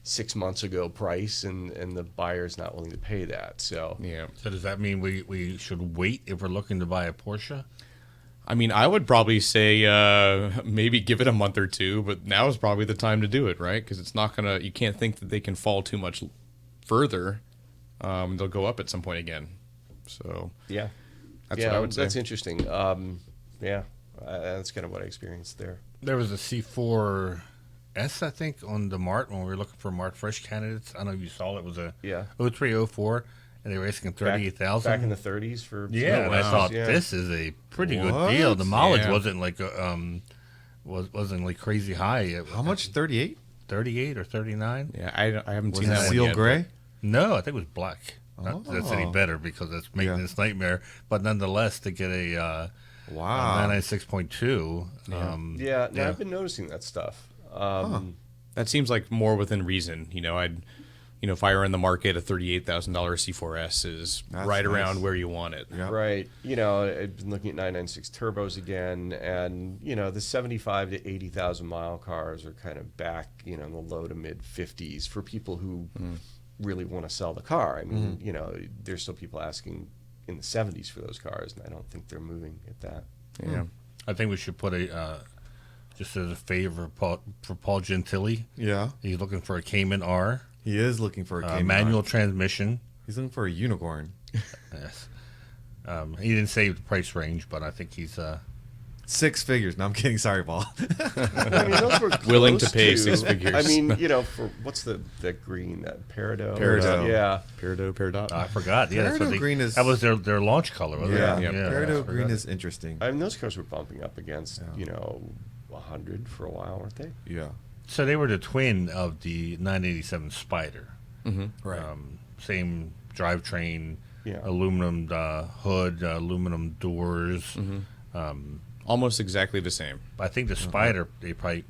S3: 6 months ago price, and the buyer's not willing to pay that. So,
S4: Yeah.
S5: So does that mean we should wait if we're looking to buy a Porsche?
S4: I mean, I would probably say maybe give it a month or two, but now is probably the time to do it, right? Because it's not gonna. You can't think that they can fall too much further. They'll go up at some point again. So
S3: yeah.
S4: that's what I would say.
S3: That's interesting. That's kind of what I experienced there.
S5: There was a C4S, I think, on the Mart when we were looking for Mart Fresh candidates. I don't know if you saw it. It was a
S3: Yeah.
S5: 03, 04, and they were asking $38,000.
S3: Back in the 30s for
S5: Yeah, and I thought
S3: yeah.
S5: this is a pretty
S2: What?
S5: good deal. The mileage
S4: Yeah.
S5: wasn't like wasn't like crazy high. It was
S2: How much? 38?
S5: 38 or 39?
S4: Yeah, I haven't
S2: Was
S4: seen
S2: it
S4: that one
S2: seal
S4: yet,
S2: gray?
S5: No, I think it was black. Not that that's any
S2: Oh.
S5: better because that's maintenance nightmare. But nonetheless, to get a
S2: Wow.
S5: 996.2.
S3: Yeah, no, I've been noticing that stuff.
S4: That seems like more within reason. If I were in the market, a $38,000 C4S is
S2: That's
S4: right
S2: nice.
S4: around where you want it.
S2: Yeah.
S3: Right. I've been looking at 996 turbos again, and the 75 to 80,000 mile cars are kind of back, in the low to mid 50s for people who really want to sell the car. I mean, there's still people asking in the 70s for those cars, and I don't think they're moving at that.
S4: Yeah.
S5: I think we should put just as a favor for Paul Gentili.
S2: Yeah.
S5: He's looking for a Cayman R,
S2: He is looking for a Cayman
S5: manual
S2: R.
S5: transmission.
S2: He's looking for a unicorn.
S5: Yes. He didn't say the price range, but I think he's
S2: 6 figures. No, I'm kidding. Sorry, Paul.
S3: I mean, those were
S4: Willing to
S3: close
S4: pay 6 figures.
S3: I mean, for what's that green, that Peridot?
S2: Peridot.
S3: Yeah.
S4: Peridot.
S5: I forgot. Yeah, that's what
S2: Peridot green is-
S5: that was their launch color. Wasn't
S2: Yeah.
S5: it?
S4: Yeah.
S2: Peridot
S5: I
S2: green
S5: forgot.
S2: is interesting.
S3: I mean, those cars were bumping up against, 100 for a while, weren't they?
S2: Yeah.
S5: So they were the twin of the 987 Spider.
S2: Right.
S5: Same drivetrain,
S3: Yeah.
S5: aluminum hood, aluminum doors.
S4: Almost exactly the same.
S5: I think the Spider, they probably,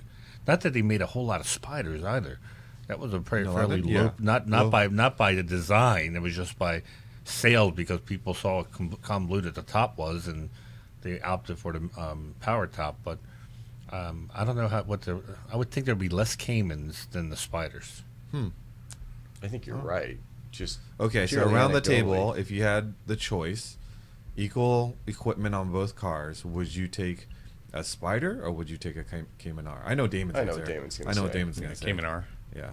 S5: not that they made a whole lot of Spiders either. That was a fairly
S2: yeah.
S5: low, not
S2: Low.
S5: by the design. It was just by sales because people saw how convoluted the top was, and they opted for the power top. But I don't know I would think there'd be less Caymans than the Spiders.
S3: I think you're right. Just
S2: Okay, so
S3: purely
S2: around the
S3: anecdotally.
S2: table, if you had the choice, equal equipment on both cars, would you take a Spider or would you take a Cayman R? I know Damon's
S3: I
S2: gonna
S3: know what
S2: say.
S3: Damon's gonna
S2: I know what
S3: say.
S2: Damon's going to say.
S4: Cayman R.
S2: Yeah.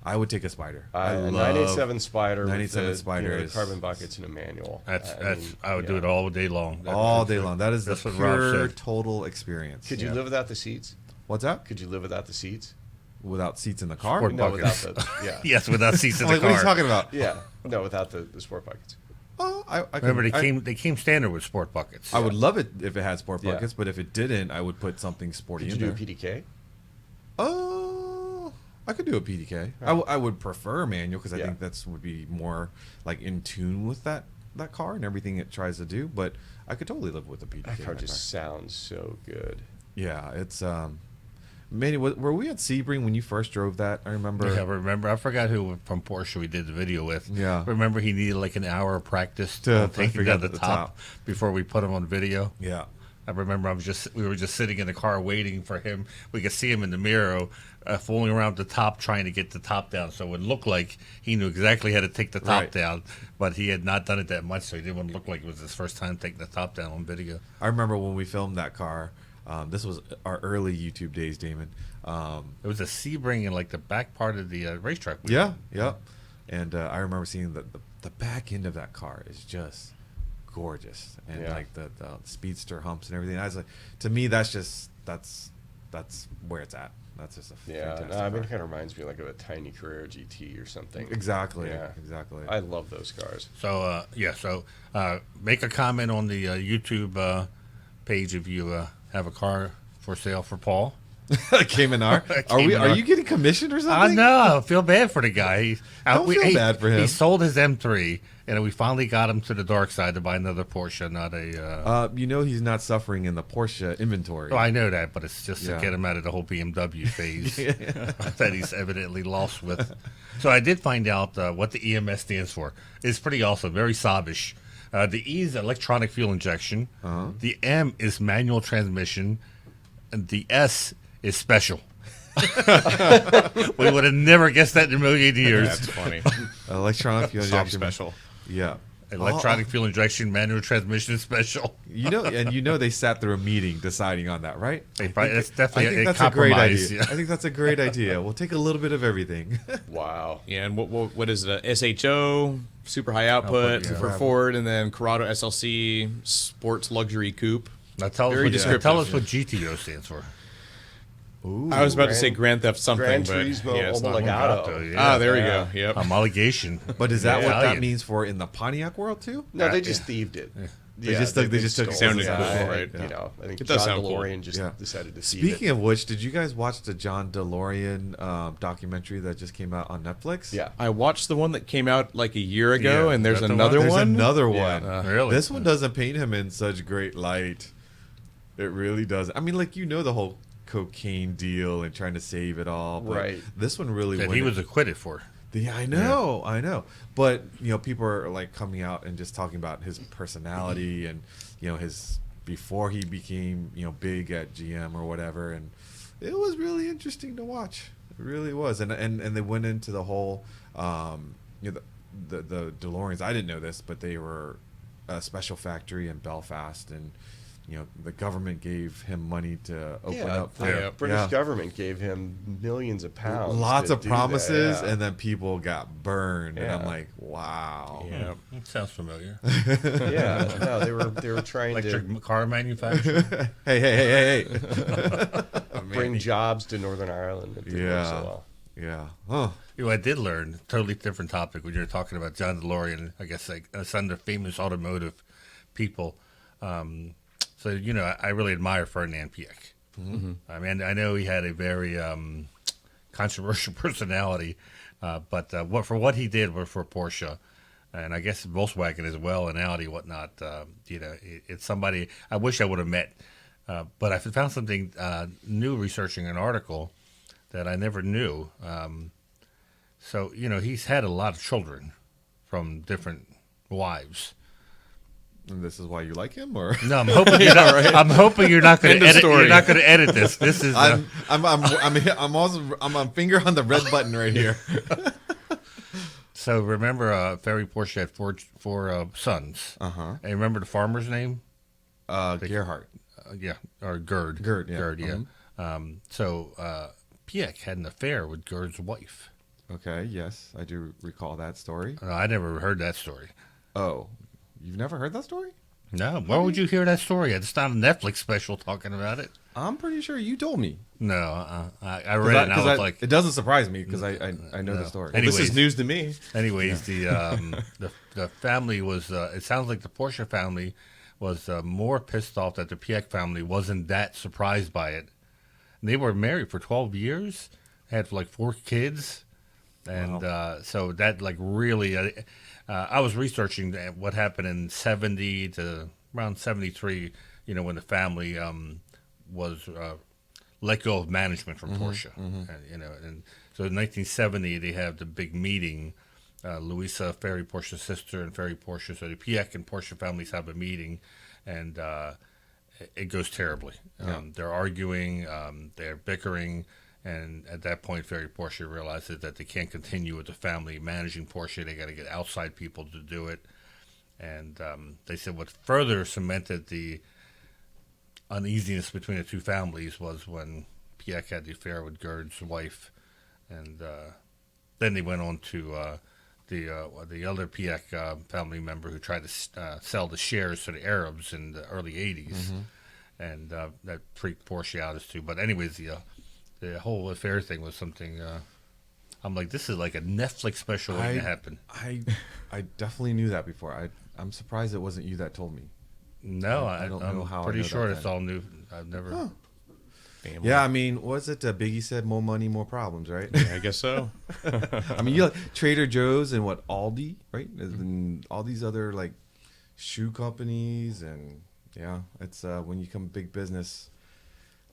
S2: I would take a Spider.
S3: A
S2: love
S3: 987 Spider
S2: 987
S3: with the,
S2: Spider
S3: the
S2: is-
S3: carbon buckets and a manual.
S5: I would do it all day long.
S2: all day long. That is the
S5: That's what Rob
S2: pure
S5: said.
S2: total experience.
S3: Could you live without the seats?
S2: What's that?
S3: Could you live without the seats?
S2: Without seats in the car?
S5: Sport
S3: No,
S5: buckets.
S3: without the yeah.
S5: Yes, without seats in
S2: I'm
S5: the
S2: like, what are
S5: car.
S2: you talking about?
S3: Yeah, no, without the sport buckets.
S2: Oh, I
S5: Remember,
S2: can,
S5: they came standard with sport buckets.
S2: I would love it if it had sport
S3: Yeah.
S2: buckets, but if it didn't, I would put something sporty
S3: Could
S2: in
S3: you do
S2: there.
S3: a PDK?
S2: Oh, I could do a PDK. I would prefer a manual because I think that's would be more like in tune with that car and everything it tries to do. But I could totally live with a PDK.
S3: That car
S2: in
S3: just sounds so good.
S2: yeah, it's Manny, were we at Sebring when you first drove that? I remember.
S5: Yeah, remember, I forgot who from Porsche we did the video with.
S2: Yeah.
S5: Remember, he needed like an hour of practice
S2: To
S5: on taking
S2: figure
S5: down
S2: out
S5: the
S2: the
S5: top
S2: top.
S5: before we put him on video.
S2: Yeah.
S5: I remember we were just sitting in the car waiting for him. We could see him in the mirror fooling around the top trying to get the top down. So it would look like he knew exactly how to take the top
S2: Right.
S5: down, but he had not done it that much, so he didn't want to look like it was his first time taking the top down on video.
S2: I remember when we filmed that car. This was our early YouTube days, Damon.
S5: It was a Sebring in like the back part of the racetrack.
S2: Yeah, yep. And I remember seeing the back end of that car is just gorgeous, and
S3: Yeah.
S2: like the speedster humps and everything. I was like, to me, that's where it's at. That's just a
S3: Yeah,
S2: fantastic
S3: no, I mean,
S2: car.
S3: it kind of reminds me like of a tiny Carrera GT or something.
S2: Exactly.
S3: Yeah.
S2: Exactly.
S3: I love those cars.
S5: So make a comment on the YouTube page if you have a car for sale for Paul.
S2: Cayman R. Are you getting commissioned or something?
S5: No, I feel bad for the guy.
S2: Don't feel bad for him.
S5: He sold his M3, and we finally got him to the dark side to buy another Porsche, not a.
S2: He's not suffering in the Porsche inventory.
S5: Oh, I know that, but it's just
S2: Yeah.
S5: to get him out of the whole BMW phase that he's evidently lost with. So I did find out what the EMS stands for. It's pretty awesome, very Saabish. The E is electronic fuel injection. The M is manual transmission. And the S is special. We would have never guessed that in a million years.
S4: That's funny.
S2: Electronic fuel
S4: Some
S2: injection.
S4: special.
S2: Yeah.
S5: Electronic fuel injection, manual transmission special.
S2: They sat through a meeting deciding on that, right?
S5: It's definitely
S2: I think
S5: a
S2: that's a great
S5: compromise.
S2: idea.
S5: Yeah.
S2: I think that's a great idea. We'll take a little bit of everything.
S3: Wow.
S4: Yeah, and what is it? SHO, super high output
S5: yeah.
S4: for Ford, and then Corrado SLC, sports luxury coupe.
S5: Now tell
S4: Very
S5: us
S4: descriptive.
S5: what GTO stands for.
S2: Ooh,
S4: I was about to say Grand Theft something,
S3: Gran
S4: but
S3: Turismo
S4: yeah, it's not.
S3: Omologato.
S5: Yeah.
S4: There we go. Yep.
S5: Homologation.
S2: But is that what that
S5: Italian.
S2: means for in the Pontiac world too?
S3: No, they just thieved it.
S2: They just took it.
S3: stole
S4: Sounded
S3: the
S4: cool,
S3: guy,
S4: right?
S3: You know, I think
S4: It does
S3: John
S4: sound cool.
S3: DeLorean just
S2: Yeah.
S3: decided to thieve
S2: Speaking
S3: it.
S2: of which, did you guys watch the John DeLorean documentary that just came out on Netflix?
S3: Yeah.
S4: I watched the one that came out like a year ago,
S5: Yeah,
S4: and there's
S5: is that the
S4: another
S2: There's
S4: one.
S2: another
S3: Yeah.
S2: one.
S5: Really?
S2: This one doesn't paint him in such great light. It really does. I mean, like, the whole cocaine deal and trying to save it all. But
S3: Right.
S2: This one really
S5: That
S2: went
S5: he was acquitted for.
S2: Yeah, I know. But, people are like coming out and just talking about his personality and, his before he became, big at GM or whatever. And it was really interesting to watch. It really was. And they went into the whole, the DeLoreans. I didn't know this, but they were a special factory in Belfast, and the government gave him money to open up.
S3: The British government gave him millions of pounds.
S2: Lots
S3: to
S2: of
S3: do
S2: promises,
S3: that, yeah.
S2: and then people got burned, and I'm
S3: Yeah.
S2: like, wow.
S4: Yeah.
S5: It sounds familiar.
S3: Yeah, no, they were trying
S5: Electric car manufacturer.
S2: Hey.
S3: to bring jobs to Northern Ireland. It didn't work so well.
S2: Yeah. Oh.
S5: I did learn, totally different topic, when you were talking about John DeLorean, I guess some of the famous automotive people. So, I really admire Ferdinand Porsche. Mm-hmm. I mean, I know he had a very controversial personality, but for what he did for Porsche, and I guess Volkswagen as well, and Audi, whatnot, it's somebody I wish I would have met. But I found something new researching an article that I never knew. So, he's had a lot of children from different wives.
S2: And this is why you like him, or
S5: No, I'm hoping you're not. Right? I'm hoping you're not going to edit.
S4: story.
S5: You're not going to edit this. This is.
S2: I'm on finger on the red button right here.
S5: So remember, Ferry Porsche had four sons. And remember the farmer's name?
S2: Gerhardt.
S5: Yeah, or Gerd.
S2: Gerd, yeah.
S5: Gerd, yeah. So Piech had an affair with Gerd's wife.
S2: Okay, yes, I do recall that story.
S5: I never heard that story.
S2: Oh, you've never heard that story?
S5: No, where would you hear that story? It's not a Netflix special talking about it.
S2: I'm pretty sure you told me.
S5: No, I read it and I was like,
S2: it doesn't surprise me because I know the story.
S5: Anyways.
S4: This is news to me.
S5: anyways, the family was. It sounds like the Porsche family was more pissed off that the Piech family wasn't that surprised by it. And they were married for 12 years, had like 4 kids, and so that like really. I was researching what happened in 70 to around 73, when the family was let go of management from Porsche. And so in 1970, they have the big meeting. Louisa, Ferry Porsche's sister, and Ferry Porsche, so the Piech and Porsche families have a meeting, and it goes terribly. They're arguing, they're bickering, and at that point, Ferry Porsche realizes that they can't continue with the family managing Porsche. They got to get outside people to do it. And they said what further cemented the uneasiness between the two families was when Piech had the affair with Gerd's wife. And then they went on to the other Piech family member who tried to sell the shares to the Arabs in the early 80s. And that freaked Porsche out as too. But anyways, the whole affair thing was something. I'm like, this is like a Netflix special waiting to happen.
S2: I definitely knew that before. I'm surprised it wasn't you that told me.
S5: No,
S2: I don't know how I
S5: pretty
S2: know
S5: sure
S2: that
S5: it's all new. I've never.
S4: family.
S2: Yeah, I mean, was it Biggie said more money, more problems, right?
S4: Yeah, I guess so.
S2: I mean, you like Trader Joe's and what, Aldi, right? And all these other like shoe companies, and yeah, it's when you come big business,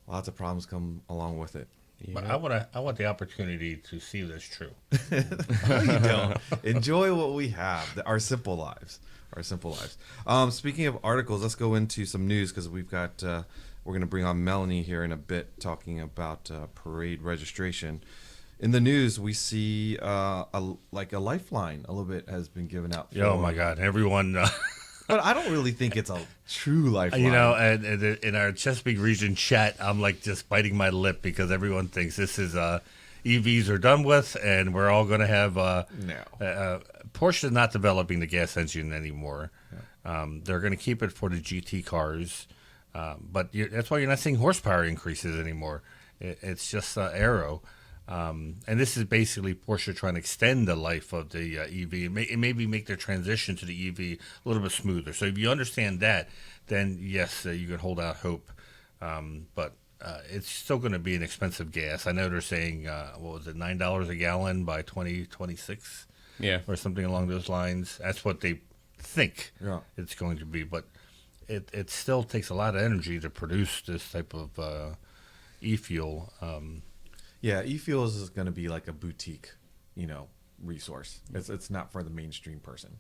S2: lots of problems come along with it.
S5: But I want the opportunity to see this true.
S2: No, you don't. Enjoy what we have, our simple lives. Our simple lives. Speaking of articles, let's go into some news because we've got we're going to bring on Melanie here in a bit talking about parade registration. In the news, we see a lifeline a little bit has been given out.
S5: Oh my God, everyone!
S2: But I don't really think it's a true lifeline.
S5: You know, and in our Chesapeake region chat, I'm like just biting my lip because everyone thinks this is EVs are done with, and we're all going to have.
S2: No.
S5: Porsche is not developing the gas engine anymore. They're going to keep it for the GT cars, but that's why you're not seeing horsepower increases anymore. It's just aero. And this is basically Porsche trying to extend the life of the EV and maybe make their transition to the EV a little bit smoother. So if you understand that, then yes, you can hold out hope. But it's still going to be an expensive gas. I know they're saying, what was it, $9 a gallon by 2026?
S4: Yeah.
S5: Or something along those lines. That's what they think
S2: it's
S5: going to be. But it still takes a lot of energy to produce this type of e-fuel.
S2: Yeah, e-fuels is going to be like a boutique, resource. It's not for the mainstream person.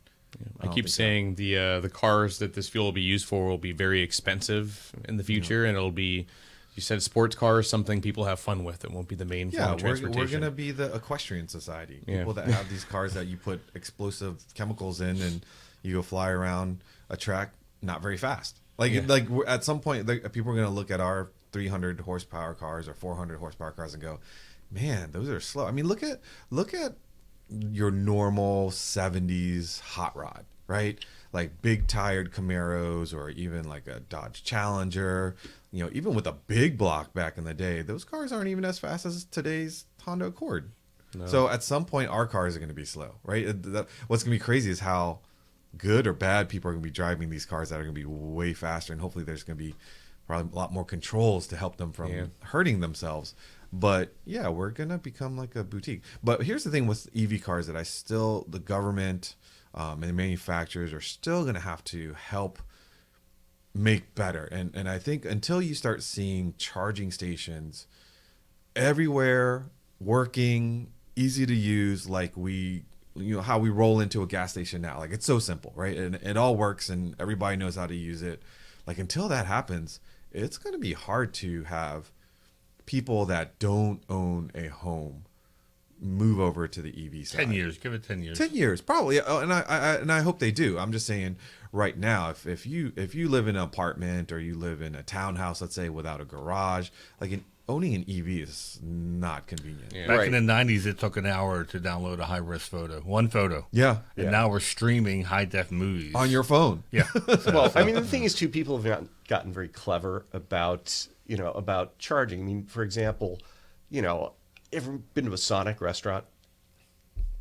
S4: I keep saying the cars that this fuel will be used for will be very expensive in the future, and it'll be, you said sports cars, something people have fun with. It won't be the main form of transportation.
S2: We're going to be the equestrian society. People that have these cars that you put explosive chemicals in and you go fly around a track not very fast. Like at some point, people are going to look at our 300 horsepower cars or 400 horsepower cars and go, man, those are slow. I mean, look at your normal 70s hot rod, right? Like big tired Camaros or even like a Dodge Challenger, even with a big block back in the day, those cars aren't even as fast as today's Honda Accord. No. So at some point, our cars are going to be slow, right? What's going to be crazy is how good or bad people are going to be driving these cars that are going to be way faster, and hopefully there's going to be probably a lot more controls to help them from hurting themselves. But yeah, we're going to become like a boutique. But here's the thing with EV cars that the government and the manufacturers are still going to have to help make better. And I think until you start seeing charging stations everywhere, working, easy to use, like how we roll into a gas station now. Like it's so simple, right? And it all works and everybody knows how to use it. Like until that happens, it's going to be hard to have people that don't own a home move over to the EV side.
S5: 10 years, give it 10 years.
S2: 10 years, probably. And I hope they do. I'm just saying right now, if you live in an apartment or you live in a townhouse, let's say, without a garage, like owning an EV is not convenient.
S4: Yeah.
S5: Back in the 90s, it took an hour to download a high-res photo. One photo.
S2: Yeah.
S5: And now we're streaming high-def movies.
S2: On your phone.
S5: Yeah.
S3: Well, I mean, the thing is, too, people have gotten very clever about charging. I mean, for example, ever been to a Sonic restaurant?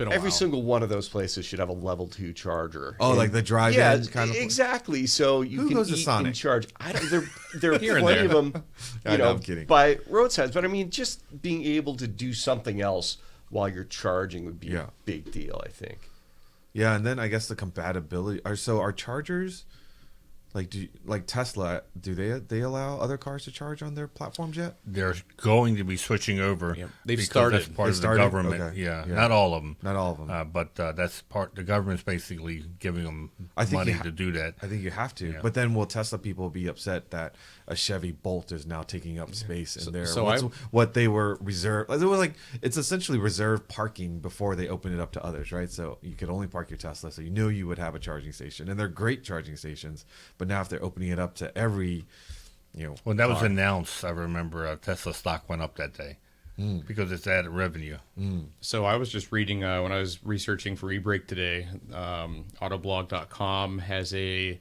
S3: Every single one of those places should have a level 2 charger.
S2: Oh, like the drive-in kind of.
S3: Exactly. So you
S2: Who
S3: can
S2: goes to
S3: eat
S2: Sonic?
S3: and charge. There are
S4: Here and
S3: plenty
S4: there.
S3: of them,
S2: I'm kidding.
S3: by roadsides. But I mean, just being able to do something else while you're charging would be a big deal, I think.
S2: Yeah, and then I guess the compatibility. Are chargers like Tesla? Do they allow other cars to charge on their platforms yet?
S5: They're going to be switching over.
S4: Yep. They've
S5: because
S4: started.
S5: That's part
S2: They
S5: of
S2: started?
S5: the government.
S2: Okay.
S5: Yeah,
S2: Yeah.
S5: not all of them.
S2: Not all of them.
S5: But that's part. The government's basically giving them
S2: I think
S5: money to do that.
S2: I think you have to.
S5: Yeah.
S2: But then will Tesla people be upset that a Chevy Bolt is now taking up space in there?
S4: so
S2: What they were reserved. It was like it's essentially reserved parking before they open it up to others, right? So you could only park your Tesla, so you would have a charging station, and they're great charging stations. But now if they're opening it up to every,
S5: When that was
S2: car.
S5: announced, I remember Tesla stock went up that day because it's added revenue.
S4: So I was just reading when I was researching for eBreak today. Autoblog.com has a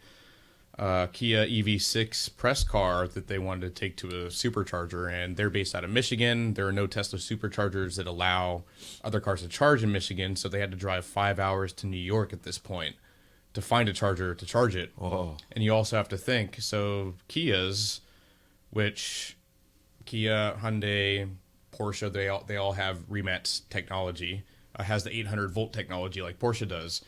S4: Kia EV6 press car that they wanted to take to a supercharger, and they're based out of Michigan. There are no Tesla superchargers that allow other cars to charge in Michigan, so they had to drive 5 hours to New York at this point to find a charger to charge it.
S2: Oh.
S4: And you also have to think, so Kias, which Kia, Hyundai, Porsche, they all have remat technology. Has the 800 volt technology like Porsche does.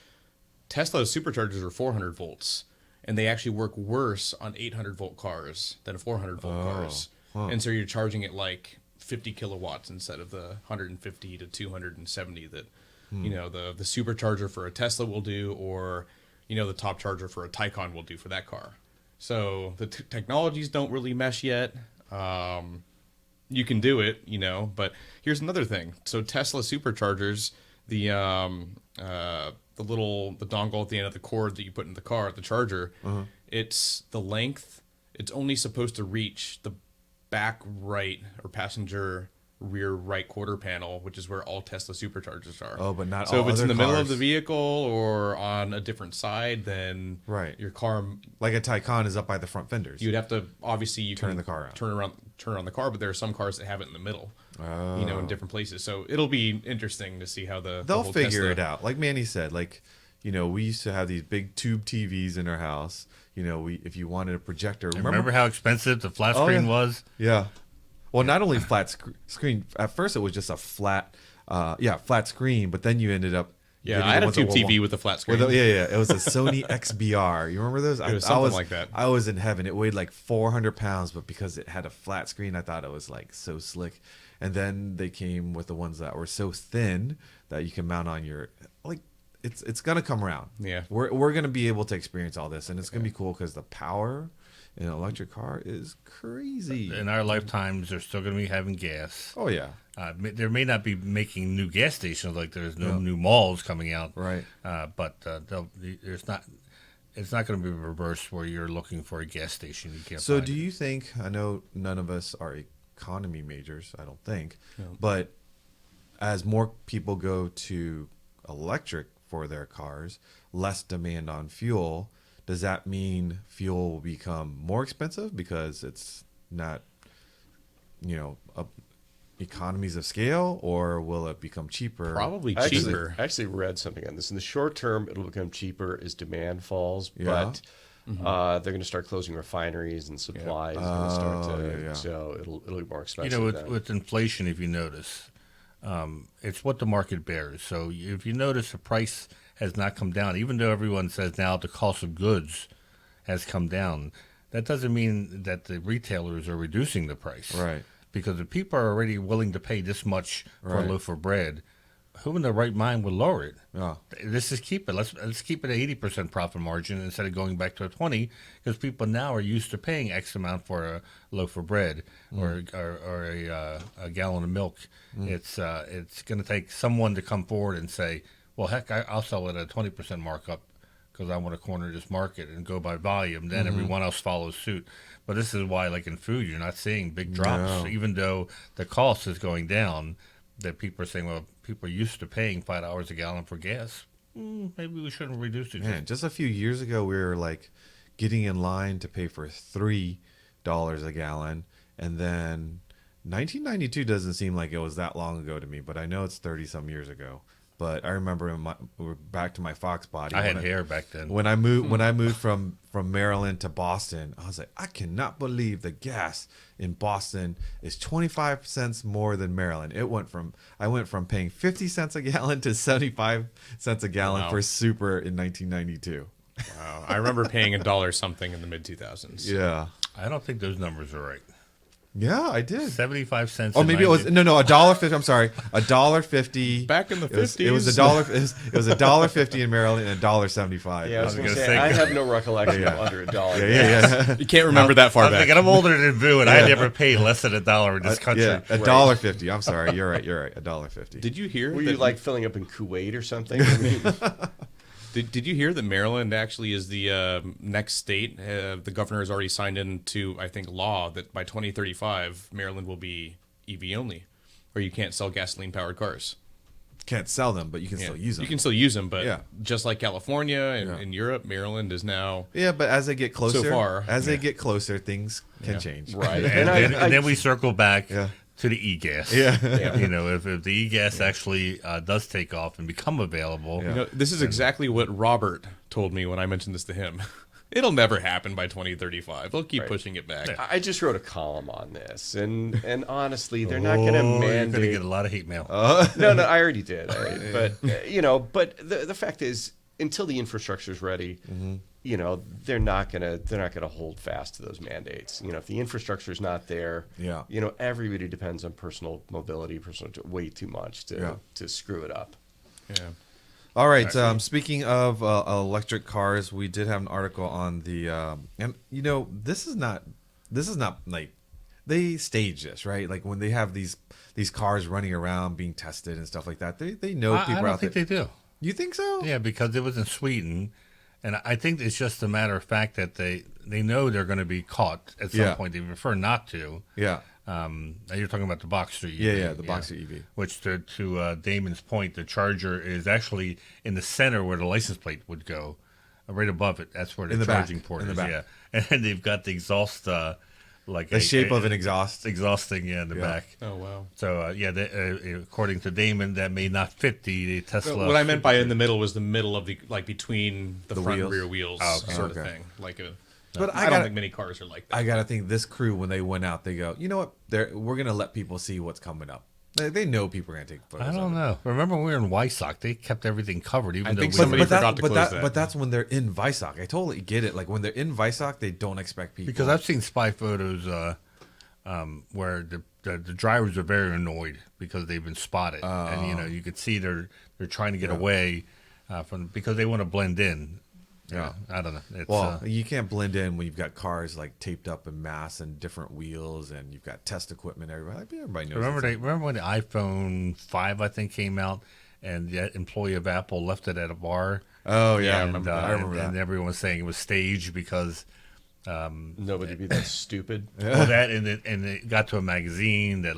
S4: Tesla's superchargers are 400 volts, and they actually work worse on 800 volt cars than 400 volt cars. And so you're charging it like 50 kilowatts instead of the 150 to 270 that the supercharger for a Tesla will do, or the top charger for a Taycan will do for that car. So the technologies don't really mesh yet. You can do it, but here's another thing. So Tesla superchargers, the dongle at the end of the cord that you put in the car, the charger, it's the length. It's only supposed to reach the back right or passenger rear right quarter panel, which is where all Tesla superchargers are.
S2: Oh, but not
S4: so
S2: all
S4: if it's in the
S2: other
S4: middle of
S2: cars.
S4: the vehicle or on a different side, then your car,
S2: like a Taycan, is up by the front fenders.
S4: you'd have to obviously
S2: Turn the car around.
S4: turn around the car, but there are some cars that have it in the middle, in different places. So it'll be interesting to see how
S2: They'll
S4: whole
S2: figure
S4: Tesla-
S2: it out. Like Manny said, we used to have these big tube TVs in our house. If you wanted a projector,
S5: Remember how expensive the flat screen was?
S2: Yeah. Well, not only flat screen. At first, it was just a flat screen. But then you ended up.
S4: Yeah,
S2: getting
S4: I had
S2: the
S4: a
S2: ones that
S4: tube
S2: were
S4: TV with a flat screen.
S2: It was a Sony XBR. You remember those?
S4: It was something like that.
S2: I was in heaven. It weighed like 400 pounds, but because it had a flat screen, I thought it was like so slick. And then they came with the ones that were so thin that you can mount on your It's gonna come around.
S4: Yeah,
S2: we're gonna be able to experience all this, and it's gonna be cool because the power in an electric car is crazy.
S5: In our lifetimes, they're still going to be having gas.
S2: Oh yeah.
S5: There may not be making new gas stations, like there's no new malls coming out,
S2: Right.
S5: But it's not going to be reversed where you're looking for a gas station. You can't.
S2: So
S5: find
S2: do
S5: it.
S2: you think? I know none of us are economy majors. I don't think. But as more people go to electric for their cars, less demand on fuel. Does that mean fuel will become more expensive because it's not, economies of scale, or will it become cheaper?
S4: Probably cheaper.
S3: I actually read something on this. In the short term, it'll become cheaper as demand falls, but they're going to start closing refineries and supplies. So it'll be more expensive.
S5: With inflation, if you notice, it's what the market bears. So if you notice, the price has not come down, even though everyone says now the cost of goods has come down. That doesn't mean that the retailers are reducing the price.
S2: Right.
S5: Because if people are already willing to pay this much for a loaf of bread, who in their right mind would lower it?
S2: Yeah.
S5: Let's just keep it. Let's keep it at 80% profit margin instead of going back to a 20, because people now are used to paying X amount for a loaf of bread or a gallon of milk. It's going to take someone to come forward and say, well, heck, I'll sell it at a 20% markup because I want to corner this market and go by volume. Then everyone else follows suit. But this is why, like in food, you're not seeing big drops, even though the cost is going down. That people are saying, well, people are used to paying $5 a gallon for gas. Maybe we shouldn't reduce it.
S2: Man, just a few years ago, we were like getting in line to pay for $3 a gallon, and then 1992 doesn't seem like it was that long ago to me, but I know it's 30-some years ago. But I remember we're back to my Fox body.
S5: I had hair back then.
S2: When I moved from Maryland to Boston, I was like, I cannot believe the gas in Boston is 25 cents more than Maryland. I went from paying 50 cents a gallon to 75 cents a gallon for super in 1992.
S4: Wow. I remember paying $1 something in the mid 2000s.
S2: Yeah.
S5: I don't think those numbers are right.
S2: Yeah, I did.
S5: 75 cents.
S2: Oh, maybe it was $1.50. I'm sorry, $1.50.
S4: Back in the 50s.
S2: It was $1. It was $1.50 in Maryland and $1.75.
S3: Yeah, I was going to say I have no recollection of under $1.
S2: Yeah.
S4: You can't remember that far
S5: I'm
S4: back.
S5: thinking I'm older than Boo, and I never paid less than $1 in this country.
S2: Yeah, $1.50. I'm sorry. You're right. $1.50.
S4: Did you hear?
S3: Were you like filling up in Kuwait or something?
S4: Did you hear that Maryland actually is the next state? The governor has already signed into, I think, law that by 2035, Maryland will be EV only, or you can't sell gasoline-powered cars.
S2: Can't sell them, but you can still use them.
S4: You can still use them, but just like California and in Europe, Maryland is now.
S2: Yeah, but as they get closer,
S4: they
S2: get closer, things can change.
S3: Right.
S5: And then we circle back to the e-gas.
S2: Yeah.
S5: If the e-gas actually does take off and become available.
S4: This is exactly what Robert told me when I mentioned this to him. It'll never happen by 2035. They'll keep pushing it back.
S3: I just wrote a column on this, and honestly, they're not going to mandate.
S5: You're going to get a lot of hate mail.
S3: No, I already did. But the fact is, until the infrastructure is ready, they're not gonna hold fast to those mandates. If the infrastructure is not there, everybody depends on personal mobility, way too much to screw it up.
S4: Yeah.
S2: All right. Speaking of electric cars, we did have an article on the, and this is not like they stage this, right? Like when they have these cars running around being tested and stuff like that. They know people
S5: I don't
S2: out
S5: think
S2: there.
S5: they do.
S2: You think so?
S5: Yeah, because it was in Sweden, and I think it's just a matter of fact that they know they're going to be caught at some point. They prefer not to.
S2: Yeah.
S5: You're talking about the Boxster EV.
S2: Yeah, the Boxster EV.
S5: Which, to Damon's point, the Charger is actually in the center where the license plate would go, right above it. That's where the charging port is. Yeah, and they've got the exhaust, like
S2: the shape of an exhaust,
S5: exhausting, in the back.
S4: Oh wow.
S5: So according to Damon, that may not fit the Tesla.
S4: So what I meant by in the middle was the middle of the between the front
S2: wheels?
S4: and rear wheels, sort of thing. Like a.
S2: But
S4: I don't think many cars are like that.
S2: I gotta think this crew, when they went out, they go, you know what? We're gonna let people see what's coming up. They know people are gonna take photos.
S5: I don't know. Remember when we were in Wysock, they kept everything covered. Even
S4: I think
S5: though
S4: somebody forgot to close that.
S2: But that's when they're in Vysock. I totally get it. Like when they're in Vysock, they don't expect people.
S5: Because I've seen spy photos where the drivers are very annoyed because they've been spotted, and you could see they're trying to get away because they want to blend in.
S2: Yeah,
S5: I don't know. It's,
S2: you can't blend in when you've got cars like taped up in mass and different wheels, and you've got test equipment. Everybody knows.
S5: Remember when the iPhone 5 I think came out, and the employee of Apple left it at a bar.
S2: Oh yeah,
S5: and,
S2: I remember that.
S5: And everyone was saying it was staged because.
S3: Nobody be that stupid.
S5: Well, that and it got to a magazine that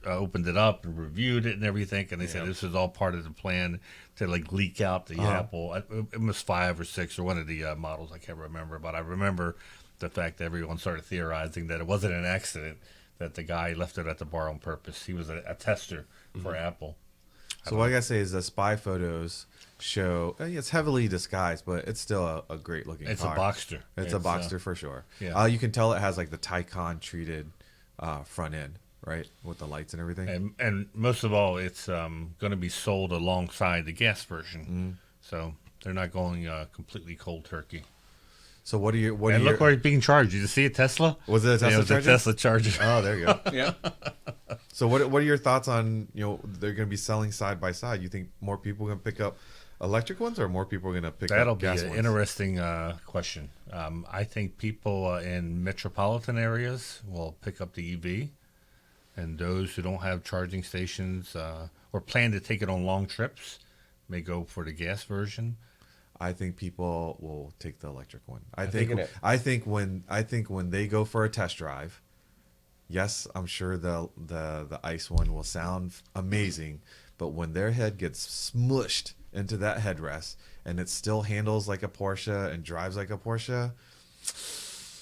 S5: opened it up and reviewed it and everything, and they said this was all part of the plan to leak out the Apple. It was 5 or 6 or one of the models, I can't remember, but I remember the fact that everyone started theorizing that it wasn't an accident, that the guy left it at the bar on purpose. He was a tester for Apple.
S2: So what I gotta say is the spy photos show it's heavily disguised, but it's still a great looking car.
S5: It's a Boxster.
S2: It's a Boxster for sure.
S5: Yeah.
S2: You can tell it has like the Taycan treated front end, right, with the lights and everything.
S5: And most of all, it's going to be sold alongside the gas version, so they're not going completely cold turkey.
S2: So look
S5: where it's being charged. Did you see a Tesla?
S2: Was it a Tesla
S5: it was
S2: Charger?
S5: a Tesla Charger.
S2: Oh, there you go.
S4: Yeah.
S2: So what are your thoughts on they're going to be selling side by side? You think more people are going to pick up electric ones, or more people are going to pick
S5: That'll
S2: up gas
S5: be an
S2: ones?
S5: interesting question. I think people in metropolitan areas will pick up the EV, and those who don't have charging stations or plan to take it on long trips may go for the gas version.
S2: I think people will take the electric one. I think when they go for a test drive, yes, I'm sure the ICE one will sound amazing, but when their head gets smushed into that headrest and it still handles like a Porsche and drives like a Porsche,
S4: I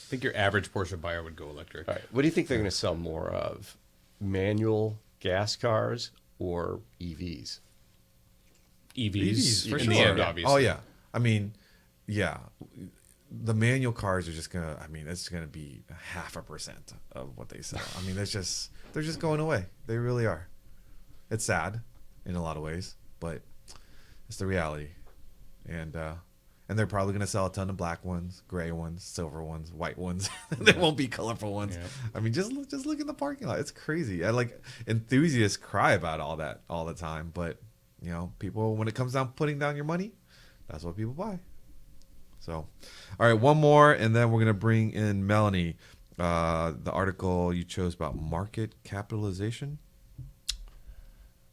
S4: think your average Porsche buyer would go electric.
S3: All right. What do you think they're going to sell more of? Manual gas cars or EVs?
S4: EVs
S2: for
S4: in
S2: sure.
S4: the end, obviously.
S2: Oh yeah. I mean, yeah. The manual cars are just gonna. I mean, it's gonna be 0.5% of what they sell. I mean, they're just going away. They really are. It's sad in a lot of ways, but it's the reality. And they're probably gonna sell a ton of black ones, gray ones, silver ones, white ones. There won't be colorful ones. Yeah. I mean, just look in the parking lot. It's crazy. Enthusiasts cry about all that all the time, but people, when it comes down putting down your money, that's what people buy. So, all right, one more, and then we're going to bring in Melanie. The article you chose about market capitalization.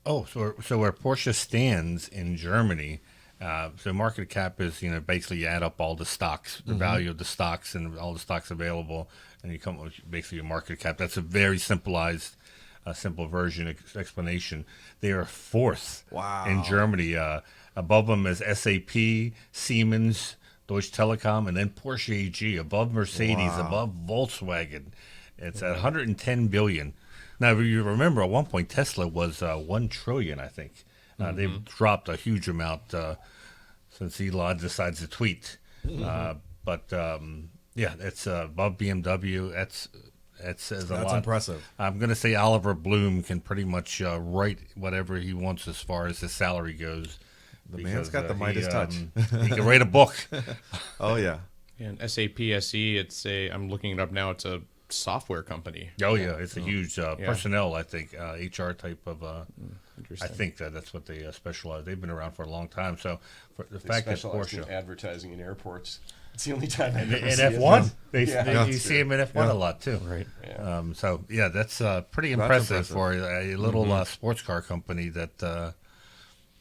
S5: Oh, so where Porsche stands in Germany, so market cap is, basically you add up all the stocks, the value of the stocks and all the stocks available, and you come up with basically a market cap. That's a very simplified, simple version explanation. They are fourth in Germany. Above them is SAP, Siemens, Deutsche Telekom, and then Porsche AG, above Mercedes, above Volkswagen. It's at 110 billion. Now, if you remember, at one point Tesla was 1 trillion, I think. They've dropped a huge amount since Elon decides to tweet. But yeah, it's above BMW. That says a lot.
S2: That's impressive.
S5: I'm going to say Oliver Bloom can pretty much write whatever he wants as far as his salary goes.
S2: The man's got the Midas touch.
S5: He can write a book.
S2: Oh, yeah.
S4: And SAP SE, I'm looking it up now. It's a software company.
S5: Oh, yeah. It's a huge personnel, I think, HR type of. I
S4: Interesting.
S5: think that's what they specialize. They've been around for a long time. So for the
S3: They
S5: fact that
S3: specialize in
S5: Porsche.
S3: advertising in airports. It's the only time I
S5: And
S3: ever see
S5: F1,
S3: Yeah.
S5: you see him in F1 a lot too.
S4: Right.
S3: Yeah.
S5: So yeah, that's pretty
S2: That's
S5: impressive for a little sports car company that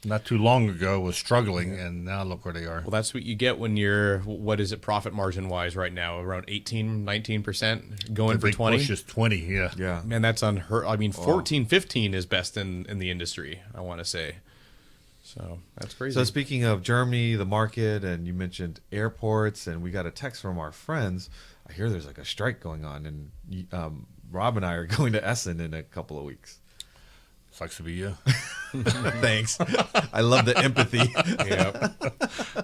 S5: not too long ago was struggling, and now look where they are.
S4: Well, that's what you get when you're, what is it, profit margin wise right now? Around 18, 19%, going
S5: The
S4: for
S5: big
S4: 20?
S5: push is 20. Yeah.
S2: Yeah.
S4: Man, that's unheard. I mean, 14, 15 is best in the industry, I want to say. So that's crazy.
S2: So speaking of Germany, the market, and you mentioned airports, and we got a text from our friends. I hear there's like a strike going on, and Rob and I are going to Essen in a couple of weeks.
S5: Sucks to be you.
S2: Thanks. I love the empathy.
S4: yeah.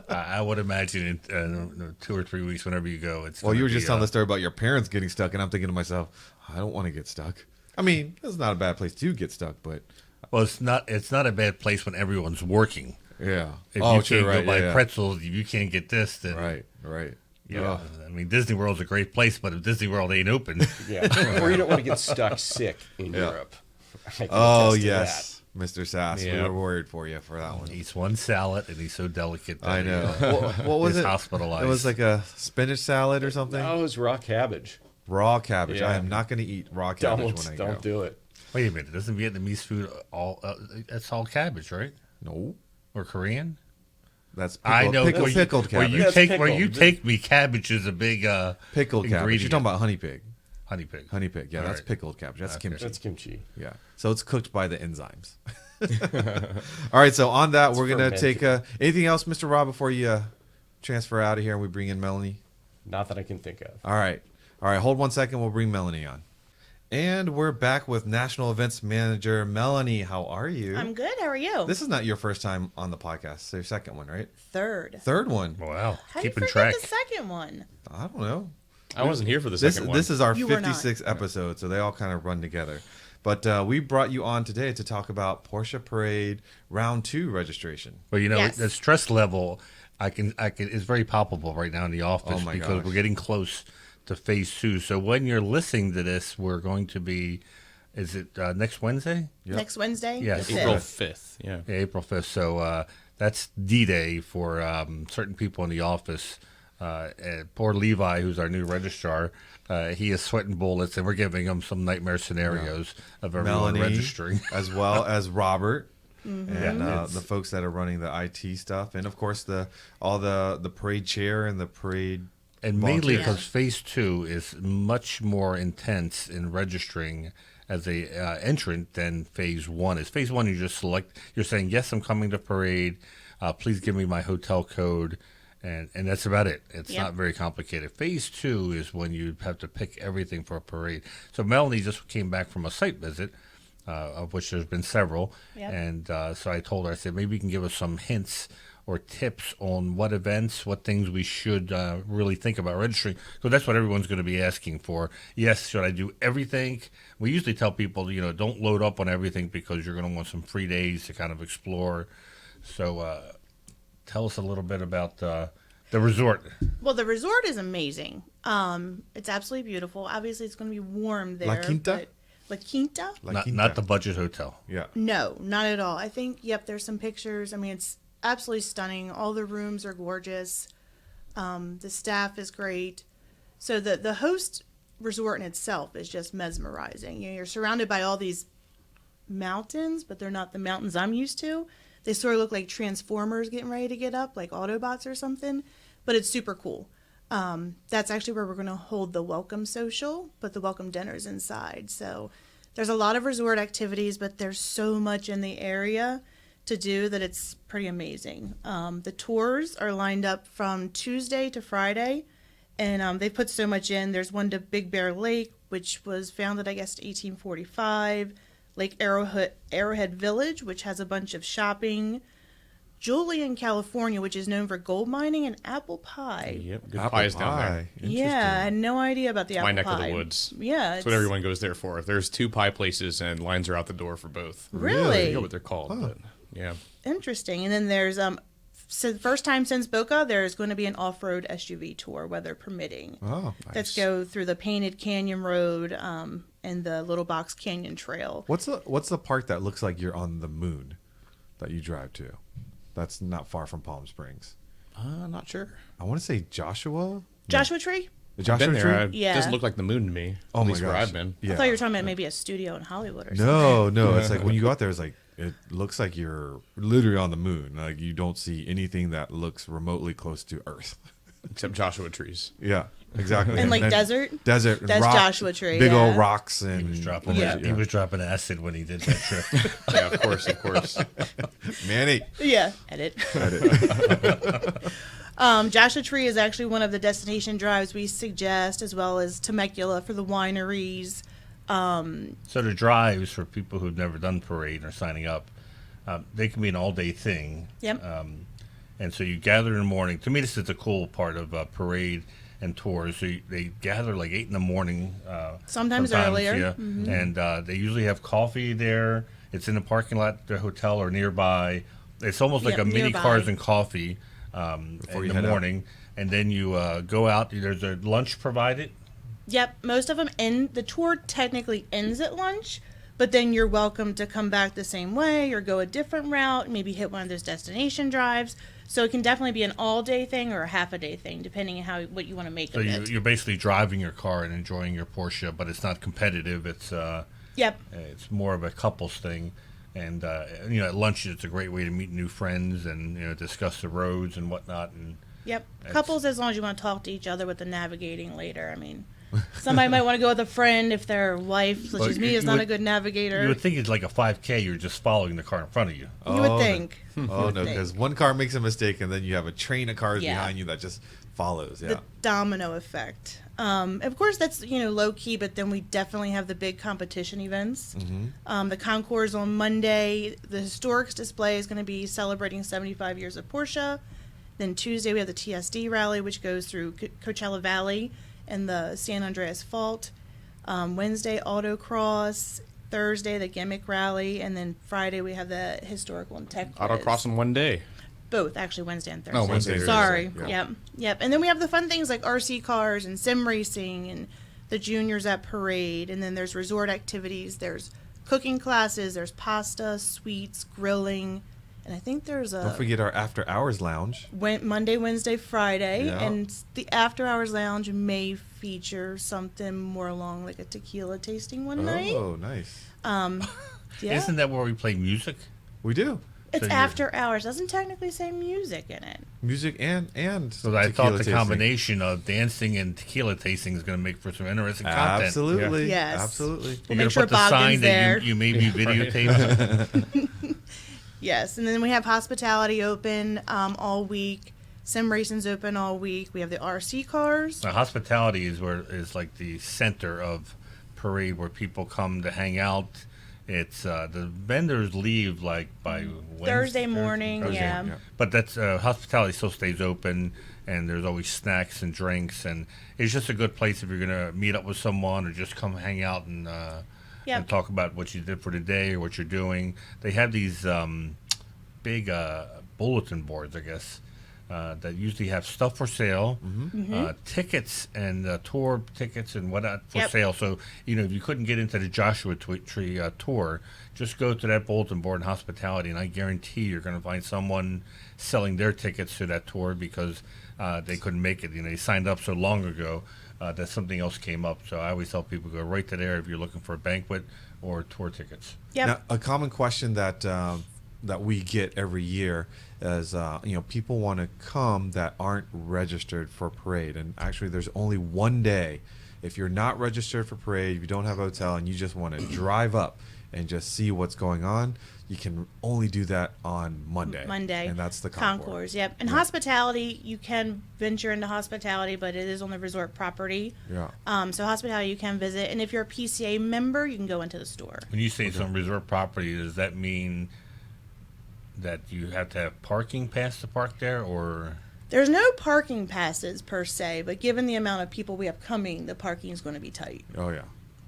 S5: I would imagine in 2 or 3 weeks, whenever you go, it's.
S2: Well, you were just telling
S5: the
S2: the story about your parents getting stuck, and I'm thinking to myself, I don't want to get stuck. I mean, it's not a bad place to get stuck, but
S5: Well, it's not a bad place when everyone's working.
S2: yeah.
S5: If
S2: Oh,
S5: you
S2: true,
S5: can't
S2: right,
S5: go buy
S2: yeah,
S5: pretzels, if you can't get this, then
S2: right.
S5: Yeah,
S2: Oh.
S5: I mean, Disney World's a great place, but if Disney World ain't open,
S3: Yeah. Or you don't want to get stuck sick in
S2: Yeah.
S3: Europe. I can
S2: Oh,
S3: attest to
S2: yes, Mr. Sass.
S4: Yeah.
S2: We were worried for you for that one.
S5: he eats one salad and he's so delicate. That
S2: I know.
S5: he,
S2: What was
S5: is
S2: it?
S5: hospitalized.
S2: It was like a spinach salad or something.
S3: that. Oh, it was raw cabbage.
S2: Raw cabbage. I
S3: Yeah.
S2: am not going to eat raw cabbage when I
S3: Don't
S2: go.
S3: do it.
S5: Wait a minute, doesn't Vietnamese food that's all cabbage, right?
S2: No,
S5: Or Korean?
S2: that's
S5: I know.
S2: pickled,
S5: where you,
S2: pickled
S5: where
S2: cabbage.
S5: you
S3: That's
S5: take
S3: pickled.
S5: where you take me, cabbage is a big
S2: Pickled cabbage. You're
S5: ingredient.
S2: talking about honey pig.
S5: honey pig.
S2: Honey pig. Yeah,
S5: All
S2: that's
S5: right.
S2: pickled cabbage. That's kimchi.
S3: That's kimchi.
S2: Yeah. So it's cooked by the enzymes. All right. So on that, we're going to take anything else, Mr. Rob, before you transfer out of here and we bring in Melanie?
S3: Not that I can think of.
S2: All right. All right. Hold 1 second. We'll bring Melanie on. And we're back with National Events Manager Melanie. How are you?
S6: I'm good. How are you?
S2: This is not your first time on the podcast. It's your second one, right?
S6: Third.
S2: Third one.
S5: Wow,
S6: How do you
S5: keeping
S6: forget
S5: track.
S6: the second one?
S2: I don't know.
S4: I wasn't here for the
S2: This
S4: second one.
S2: this is our
S6: You were not.
S2: 56th episode, so they all kind of run together. But we brought you on today to talk about Porsche Parade Round 2 registration.
S5: Well, you know,
S6: Yes.
S5: the stress level I can is very palpable right now in the office
S2: Oh my
S5: because
S2: gosh.
S5: we're getting close to phase 2. So when you're listening to this, we're going to be. Is it next Wednesday?
S2: Yep.
S6: Next Wednesday?
S5: Yes.
S6: The
S4: April
S6: 5th.
S4: 5th. Yeah.
S5: Yeah, April 5th. So that's D-Day for certain people in the office. Poor Levi, who's our new registrar, he is sweating bullets, and we're giving him some nightmare scenarios of everyone
S2: Melanie,
S5: registering.
S2: as well as Robert.
S6: Mm-hmm.
S2: And
S5: Yeah.
S2: the folks that are running the IT stuff, and of course all the parade chair and the parade.
S5: And mainly
S2: volunteers.
S5: because phase 2 is much more intense in registering as a entrant than phase 1 is. Phase 1, you just select. You're saying, yes, I'm coming to parade. Please give me my hotel code. And that's about it. It's
S6: Yep.
S5: not very complicated. Phase 2 is when you have to pick everything for a parade. So Melanie just came back from a site visit, of which there's been several.
S6: Yep.
S5: And so I told her, I said, maybe you can give us some hints or tips on what events, what things we should really think about registering. So that's what everyone's going to be asking for. Yes, should I do everything? We usually tell people, don't load up on everything because you're going to want some free days to kind of explore. So tell us a little bit about the resort.
S6: Well, the resort is amazing. It's absolutely beautiful. Obviously, it's going to be warm there.
S2: La Quinta?
S6: but- La Quinta?
S2: Like
S5: Not the budget hotel.
S2: Yeah.
S6: No, not at all. I think, there's some pictures. I mean, it's absolutely stunning. All the rooms are gorgeous. The staff is great. So the host resort in itself is just mesmerizing. You're surrounded by all these mountains, but they're not the mountains I'm used to. They sort of look like Transformers getting ready to get up, like Autobots or something. But it's super cool. That's actually where we're going to hold the welcome social, but the welcome dinner's inside. So there's a lot of resort activities, but there's so much in the area to do that it's pretty amazing. The tours are lined up from Tuesday to Friday, and they put so much in. There's one to Big Bear Lake, which was founded, I guess, in 1845. Lake Arrowhead Village, which has a bunch of shopping, Julian, California, which is known for gold mining and apple pie.
S4: Yep, good
S2: Apple
S4: pies down there.
S2: pie.
S6: Yeah, I had no idea about the
S4: My
S6: apple
S4: neck
S6: pie.
S4: of the woods.
S6: Yeah,
S4: That's what everyone goes there for. There's 2 pie places, and lines are out the door for both. I
S6: Really
S4: forget what they're called, but yeah.
S6: interesting. And then there's so the first time since Boca, there's going to be an off-road SUV tour, weather permitting.
S2: Oh,
S6: Let's go through the Painted Canyon Road and the Little Box Canyon Trail.
S2: What's the park that looks like you're on the moon that you drive to? That's not far from Palm Springs.
S4: Not sure.
S2: I want to say Joshua.
S6: Joshua Tree?
S2: The
S4: I've
S2: Joshua
S4: been there.
S2: Tree?
S4: It
S6: Yeah.
S4: doesn't look like the moon to me.
S2: Oh
S4: at
S2: my
S4: least where
S2: gosh.
S4: I've been.
S2: Yeah.
S6: I thought you were talking about maybe a studio in Hollywood or something.
S2: No. It's like when you go out there, it's like it looks like you're literally on the moon. Like you don't see anything that looks remotely close to Earth.
S4: Except Joshua trees.
S2: Yeah, exactly.
S6: And like
S2: then
S6: desert?
S2: Desert.
S6: That's
S2: rock,
S6: Joshua Tree,
S2: Big
S6: yeah.
S2: old rocks and
S5: He was dropping
S6: Yeah.
S5: he was dropping acid when he did that trip.
S4: Yeah, of course, of course.
S2: Manny.
S6: Yeah, edit. Joshua Tree is actually one of the destination drives we suggest, as well as Temecula for the wineries.
S5: So the drives for people who've never done parade or signing up, they can be an all-day thing.
S6: Yep.
S5: And so you gather in the morning. To me, this is the cool part of parade and tours. So they gather like 8 in the morning.
S6: Sometimes earlier.
S5: Yeah. And they usually have coffee there. It's in the parking lot at the hotel or nearby. It's almost like
S6: Yep,
S5: a mini
S6: nearby.
S5: Cars and Coffee
S2: Before
S5: in
S2: you
S5: the
S2: head out.
S5: morning. And then you go out. There's a lunch provided.
S6: Yep, most of them end. The tour technically ends at lunch, but then you're welcome to come back the same way or go a different route, maybe hit one of those destination drives. So it can definitely be an all-day thing or a half-a-day thing, depending on what you want to make
S5: So
S6: of it.
S5: you're basically driving your car and enjoying your Porsche, but it's not competitive. It's
S6: Yep.
S5: it's more of a couples thing. And at lunch it's a great way to meet new friends and discuss the roads and whatnot. And
S6: Yep. Couples, as long as you want to talk to each other with the navigating later. I mean, somebody might want to go with a friend if their wife, such
S5: Well,
S6: as me,
S5: you
S6: is not
S5: would-
S6: a good navigator.
S5: you would think it's like a 5K. You're just following the car in front of you.
S6: You would think.
S2: Oh no, because one car makes a mistake and then you have a train of cars
S6: Yeah.
S2: behind you that just follows. Yeah.
S6: The domino effect. Of course, that's low key, but then we definitely have the big competition events. The concours on Monday. The historics display is going to be celebrating 75 years of Porsche. Then Tuesday we have the TSD rally, which goes through Coachella Valley and the San Andreas Fault. Wednesday autocross. Thursday the gimmick rally, and then Friday we have the historical and tech quiz.
S4: Autocross in one day.
S6: Both, actually, Wednesday and Thursday.
S4: Oh, Wednesday and
S6: Sorry.
S2: Thursday, yeah.
S6: Yep. And then we have the fun things like RC cars and sim racing and the juniors at parade. And then there's resort activities. There's cooking classes. There's pasta, sweets, grilling. And I think there's a
S2: Don't forget our after hours lounge.
S6: Monday, Wednesday, Friday.
S2: Yeah.
S6: And the after hours lounge may feature something more along like a tequila tasting one night.
S2: Oh, nice.
S6: Yeah.
S5: Isn't that where we play music?
S2: We do
S6: It's
S5: so you're-
S6: after hours. Doesn't technically say music in it.
S2: music and
S5: So I
S2: tequila
S5: thought the
S2: tasting.
S5: combination of dancing and tequila tasting is going to make for some interesting content.
S2: Absolutely.
S6: Yeah. Yes.
S2: Absolutely.
S5: You're
S6: Make
S5: going to
S6: sure
S5: put the sign
S6: Bogdan's there.
S5: that you may be videotaped.
S6: Yes, and then we have hospitality open all week. Sim racing's open all week. We have the RC cars.
S5: Now, hospitality is like the center of parade where people come to hang out. It's the vendors leave like by
S6: Thursday morning,
S5: Thursday.
S6: yeah.
S5: But that's hospitality still stays open, and there's always snacks and drinks, and it's just a good place if you're gonna meet up with someone or just come hang out and
S6: Yep.
S5: talk about what you did for the day or what you're doing. They have these big bulletin boards, I guess, that usually have stuff for sale, tickets and tour tickets and whatnot for
S6: Yep.
S5: sale. So, if you couldn't get into the Joshua Tree tour, just go to that bulletin board in hospitality, and I guarantee you're going to find someone selling their tickets to that tour because they couldn't make it. They signed up so long ago that something else came up. So I always tell people go right to there if you're looking for a banquet or tour tickets.
S6: Yep.
S2: Now, a common question that that we get every year is, people want to come that aren't registered for parade, and actually, there's only one day. If you're not registered for parade, if you don't have a hotel, and you just want to drive up and just see what's going on, you can only do that on Monday. And that's the
S6: concours. Yep. And hospitality, you can venture into hospitality, but it is on the resort property.
S2: Yeah.
S6: So hospitality you can visit, and if you're a PCA member, you can go into the store.
S5: When you say some resort property, does that mean that you have to have parking pass to park there, or?
S6: There's no parking passes per se, but given the amount of people we have coming, the parking is going to be tight.
S2: Oh yeah.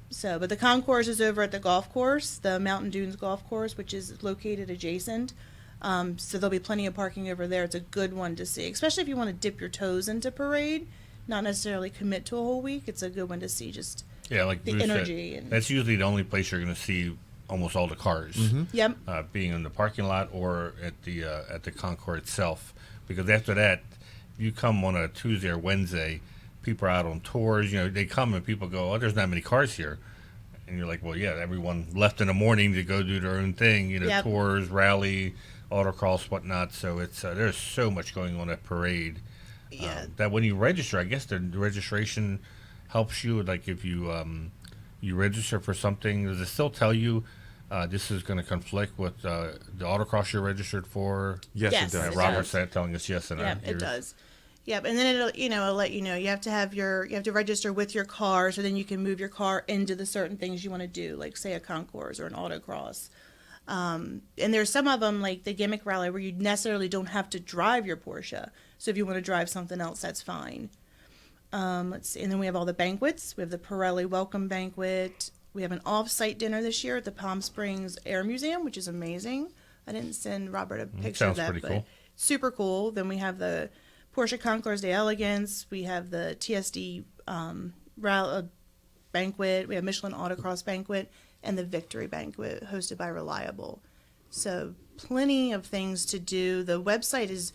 S6: So, but the concourse is over at the golf course, the Mountain Dunes golf course, which is located adjacent. So there'll be plenty of parking over there. It's a good one to see, especially if you want to dip your toes into parade, not necessarily commit to a whole week. It's a good one to see just
S5: Like
S6: the
S5: Bruce
S6: energy.
S5: said,
S6: And,
S5: that's usually the only place you're going to see almost all the cars,
S6: yep.
S5: being in the parking lot or at the concourse itself. Because after that, you come on a Tuesday or Wednesday, people are out on tours. They come and people go, "Oh, there's not many cars here," and you're like, "Well, yeah, everyone left in the morning to go do their own thing.
S6: Yep.
S5: Tours, rally, autocross, whatnot." So it's there's so much going on at parade.
S6: Yeah.
S5: That when you register, I guess the registration helps you. Like if you you register for something, does it still tell you this is going to conflict with the autocross you're registered for?
S2: Yes,
S6: Yes,
S2: it does.
S6: it
S5: Robert
S6: does.
S5: said telling us yes, and
S6: Yep, it does. Yep, and then it'll let you know you have to register with your car, so then you can move your car into the certain things you want to do, like say a concourse or an autocross. And there's some of them like the gimmick rally where you necessarily don't have to drive your Porsche. So if you want to drive something else, that's fine. Let's see, and then we have all the banquets. We have the Pirelli Welcome Banquet. We have an off-site dinner this year at the Palm Springs Air Museum, which is amazing. I didn't send Robert a picture of
S5: sounds
S6: that,
S5: pretty
S6: but
S5: cool.
S6: super cool. Then we have the Porsche Concours d'Elegance. We have the TSD banquet. We have Michelin Autocross banquet and the Victory banquet hosted by Reliable. So plenty of things to do. The website is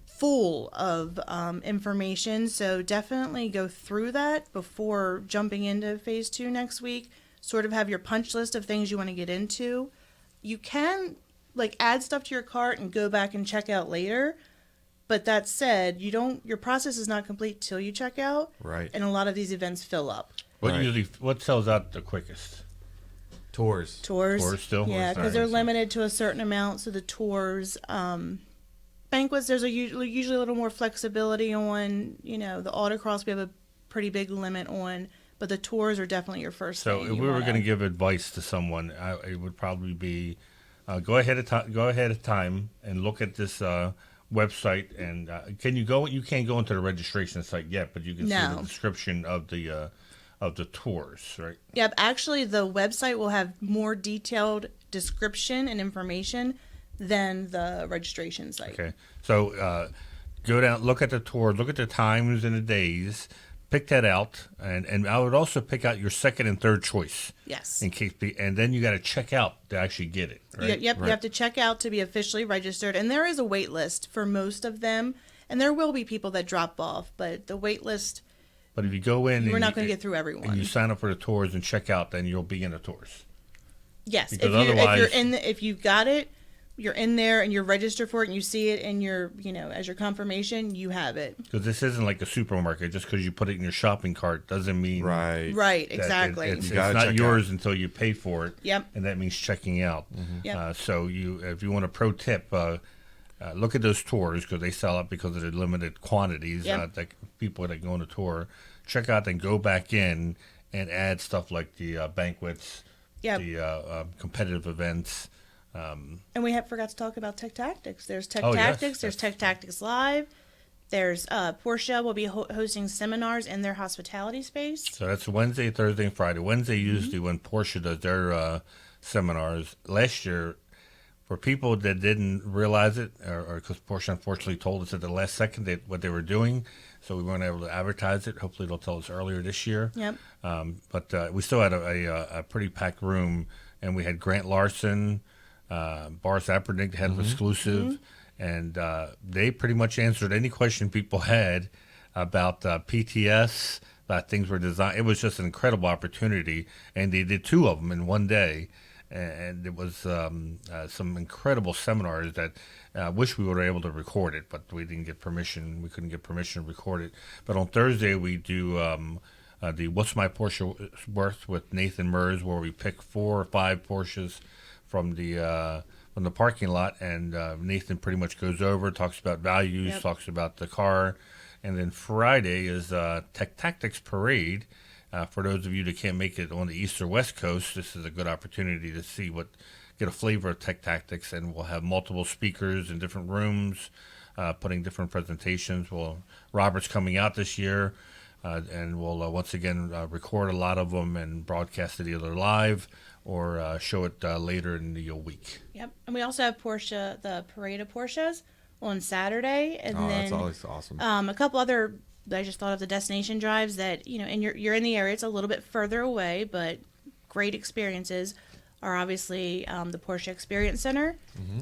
S6: full of information, so definitely go through that before jumping into phase 2 next week. Sort of have your punch list of things you want to get into. You can add stuff to your cart and go back and check out later. But that said, your process is not complete till you check out.
S2: Right.
S6: And a lot of these events fill up.
S5: What sells out the quickest?
S2: Tours.
S5: Tours still?
S6: Yeah,
S5: Or
S6: because they're
S5: sorry.
S6: limited to a certain amount. So the tours, banquets, there's usually a little more flexibility on. The autocross we have a pretty big limit on, but the tours are definitely your first.
S5: So
S6: thing
S5: if
S6: you
S5: we were
S6: wanna-
S5: going to give advice to someone, it would probably be go ahead of time and look at this website. And can you go? You can't go into the registration site yet, but you can see
S6: No.
S5: the description of the tours, right?
S6: Yep, actually, the website will have more detailed description and information than the registration site.
S5: Okay, so go down, look at the tour, look at the times and the days, pick that out, and I would also pick out your second and third choice.
S6: Yes.
S5: In case, and then you got to check out to actually get it. Right?
S6: Yep, you have to check out to be officially registered, and there is a wait list for most of them, and there will be people that drop off, but the wait list,
S5: But if you go in,
S6: we're not going to get through everyone.
S5: and you sign up for the tours and check out, then you'll be in the tours.
S6: Yes,
S5: Because
S6: if you're
S5: otherwise-
S6: if you got it, you're in there and you're registered for it, and you see it in your as your confirmation, you have it.
S5: Because this isn't like a supermarket. Just because you put it in your shopping cart doesn't mean
S2: Right.
S6: Right,
S5: that
S6: exactly.
S5: it's
S2: gotta
S5: not
S2: check
S5: yours until you pay for it.
S6: Yep.
S5: And that means checking out.
S6: Yep.
S5: So if you want a pro tip, look at those tours because they sell out because of the limited quantities.
S6: Yep.
S5: That people that go on a tour, check out, then go back in and add stuff like the banquets,
S6: Yep.
S5: the competitive events.
S6: And we forgot to talk about Tech Tactics. There's Tech
S5: Oh, yes.
S6: Tactics. There's Tech Tactics Live. There's Porsche will be hosting seminars in their hospitality space.
S5: So that's Wednesday, Thursday, and Friday. Wednesday usually when Porsche does their seminars. Last year, for people that didn't realize it, or because Porsche unfortunately told us at the last second what they were doing, so we weren't able to advertise it. Hopefully they'll tell us earlier this year.
S6: Yep.
S5: But we still had a pretty packed room, and we had Grant Larson, Boris Appernick, head of exclusive, and they pretty much answered any question people had about PTS, about things were designed. It was just an incredible opportunity, and they did 2 of them in one day. And it was some incredible seminars that I wish we were able to record it, but we didn't get permission. We couldn't get permission to record it. But on Thursday, we do the What's My Porsche Worth with Nathan Mers, where we pick 4 or 5 Porsches from the parking lot, and Nathan pretty much goes over, talks about values,
S6: Yep.
S5: talks about the car. And then Friday is Tech Tactics Parade. For those of you that can't make it on the east or west coast, this is a good opportunity to see what get a flavor of Tech Tactics, and we'll have multiple speakers in different rooms, putting different presentations. Robert's coming out this year, and we'll once again record a lot of them and broadcast it either live or show it later in the week.
S6: Yep. And we also have Porsche, the Parade of Porsches on Saturday. And then
S2: that's always awesome.
S6: A couple other, I just thought of the destination drives that, and you're in the area. It's a little bit further away, but great experiences are obviously the Porsche Experience Center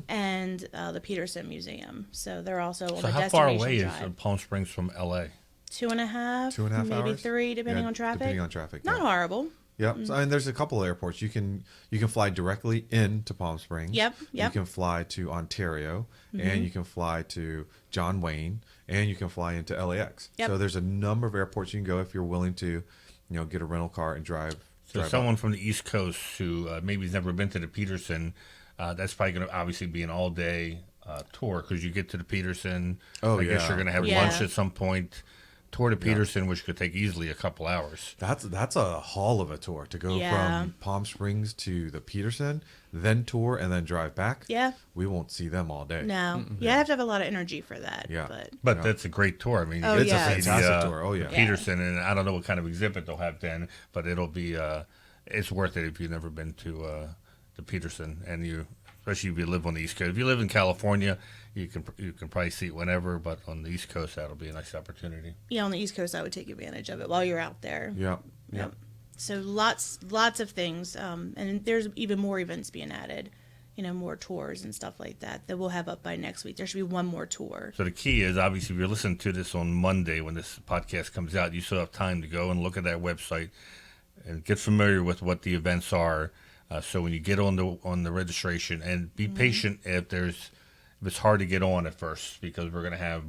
S6: and the Peterson Museum. So they're also on
S5: So
S6: the
S5: how
S6: destination
S5: far away
S6: drive.
S5: is Palm Springs from L.A.?
S6: 2.5, maybe
S2: hours?
S6: 3, depending
S2: Yeah,
S6: on traffic.
S2: Depending on traffic.
S6: Not
S2: yeah.
S6: horrible.
S2: Yep. So, and there's a couple of airports. You can fly directly into Palm Springs.
S6: Yep.
S2: You can fly to Ontario, and you can fly to John Wayne, and you can fly into LAX.
S6: Yep.
S2: So there's a number of airports you can go if you're willing to, get a rental car and drive.
S5: So
S2: drive
S5: someone
S2: up.
S5: from the East Coast who maybe has never been to the Peterson, that's probably going to obviously be an all-day tour because you get to the Peterson.
S2: Oh,
S5: I guess
S2: yeah.
S5: you're going to have
S6: Yeah.
S5: lunch at some point. Tour to Peterson, which could take easily a couple hours.
S2: That's a haul of a tour to go
S6: Yeah.
S2: from Palm Springs to the Peterson, then tour, and then drive back.
S6: Yeah.
S2: We won't see them all day.
S6: No. You have to have a lot of energy for that.
S2: Yeah.
S6: But
S5: But that's a great tour. I mean,
S6: Oh,
S5: you
S2: It's
S5: get
S6: yeah.
S5: to
S2: a
S5: see
S2: fantastic tour. Oh, yeah.
S5: Peterson, and I don't know what kind of exhibit they'll have then, but it'll be it's worth it if you've never been to Peterson, and especially if you live on the East Coast. If you live in California, you can probably see it whenever, but on the East Coast, that'll be a nice opportunity.
S6: yeah, on the East Coast, I would take advantage of it while you're out there.
S2: Yep.
S6: Yep. So lots of things, and there's even more events being added, more tours and stuff like that we'll have up by next week. There should be one more tour.
S5: So the key is, obviously, if you're listening to this on Monday when this podcast comes out, you still have time to go and look at that website and get familiar with what the events are. So when you get on the registration, and be patient if it's hard to get on at first, because we're going to have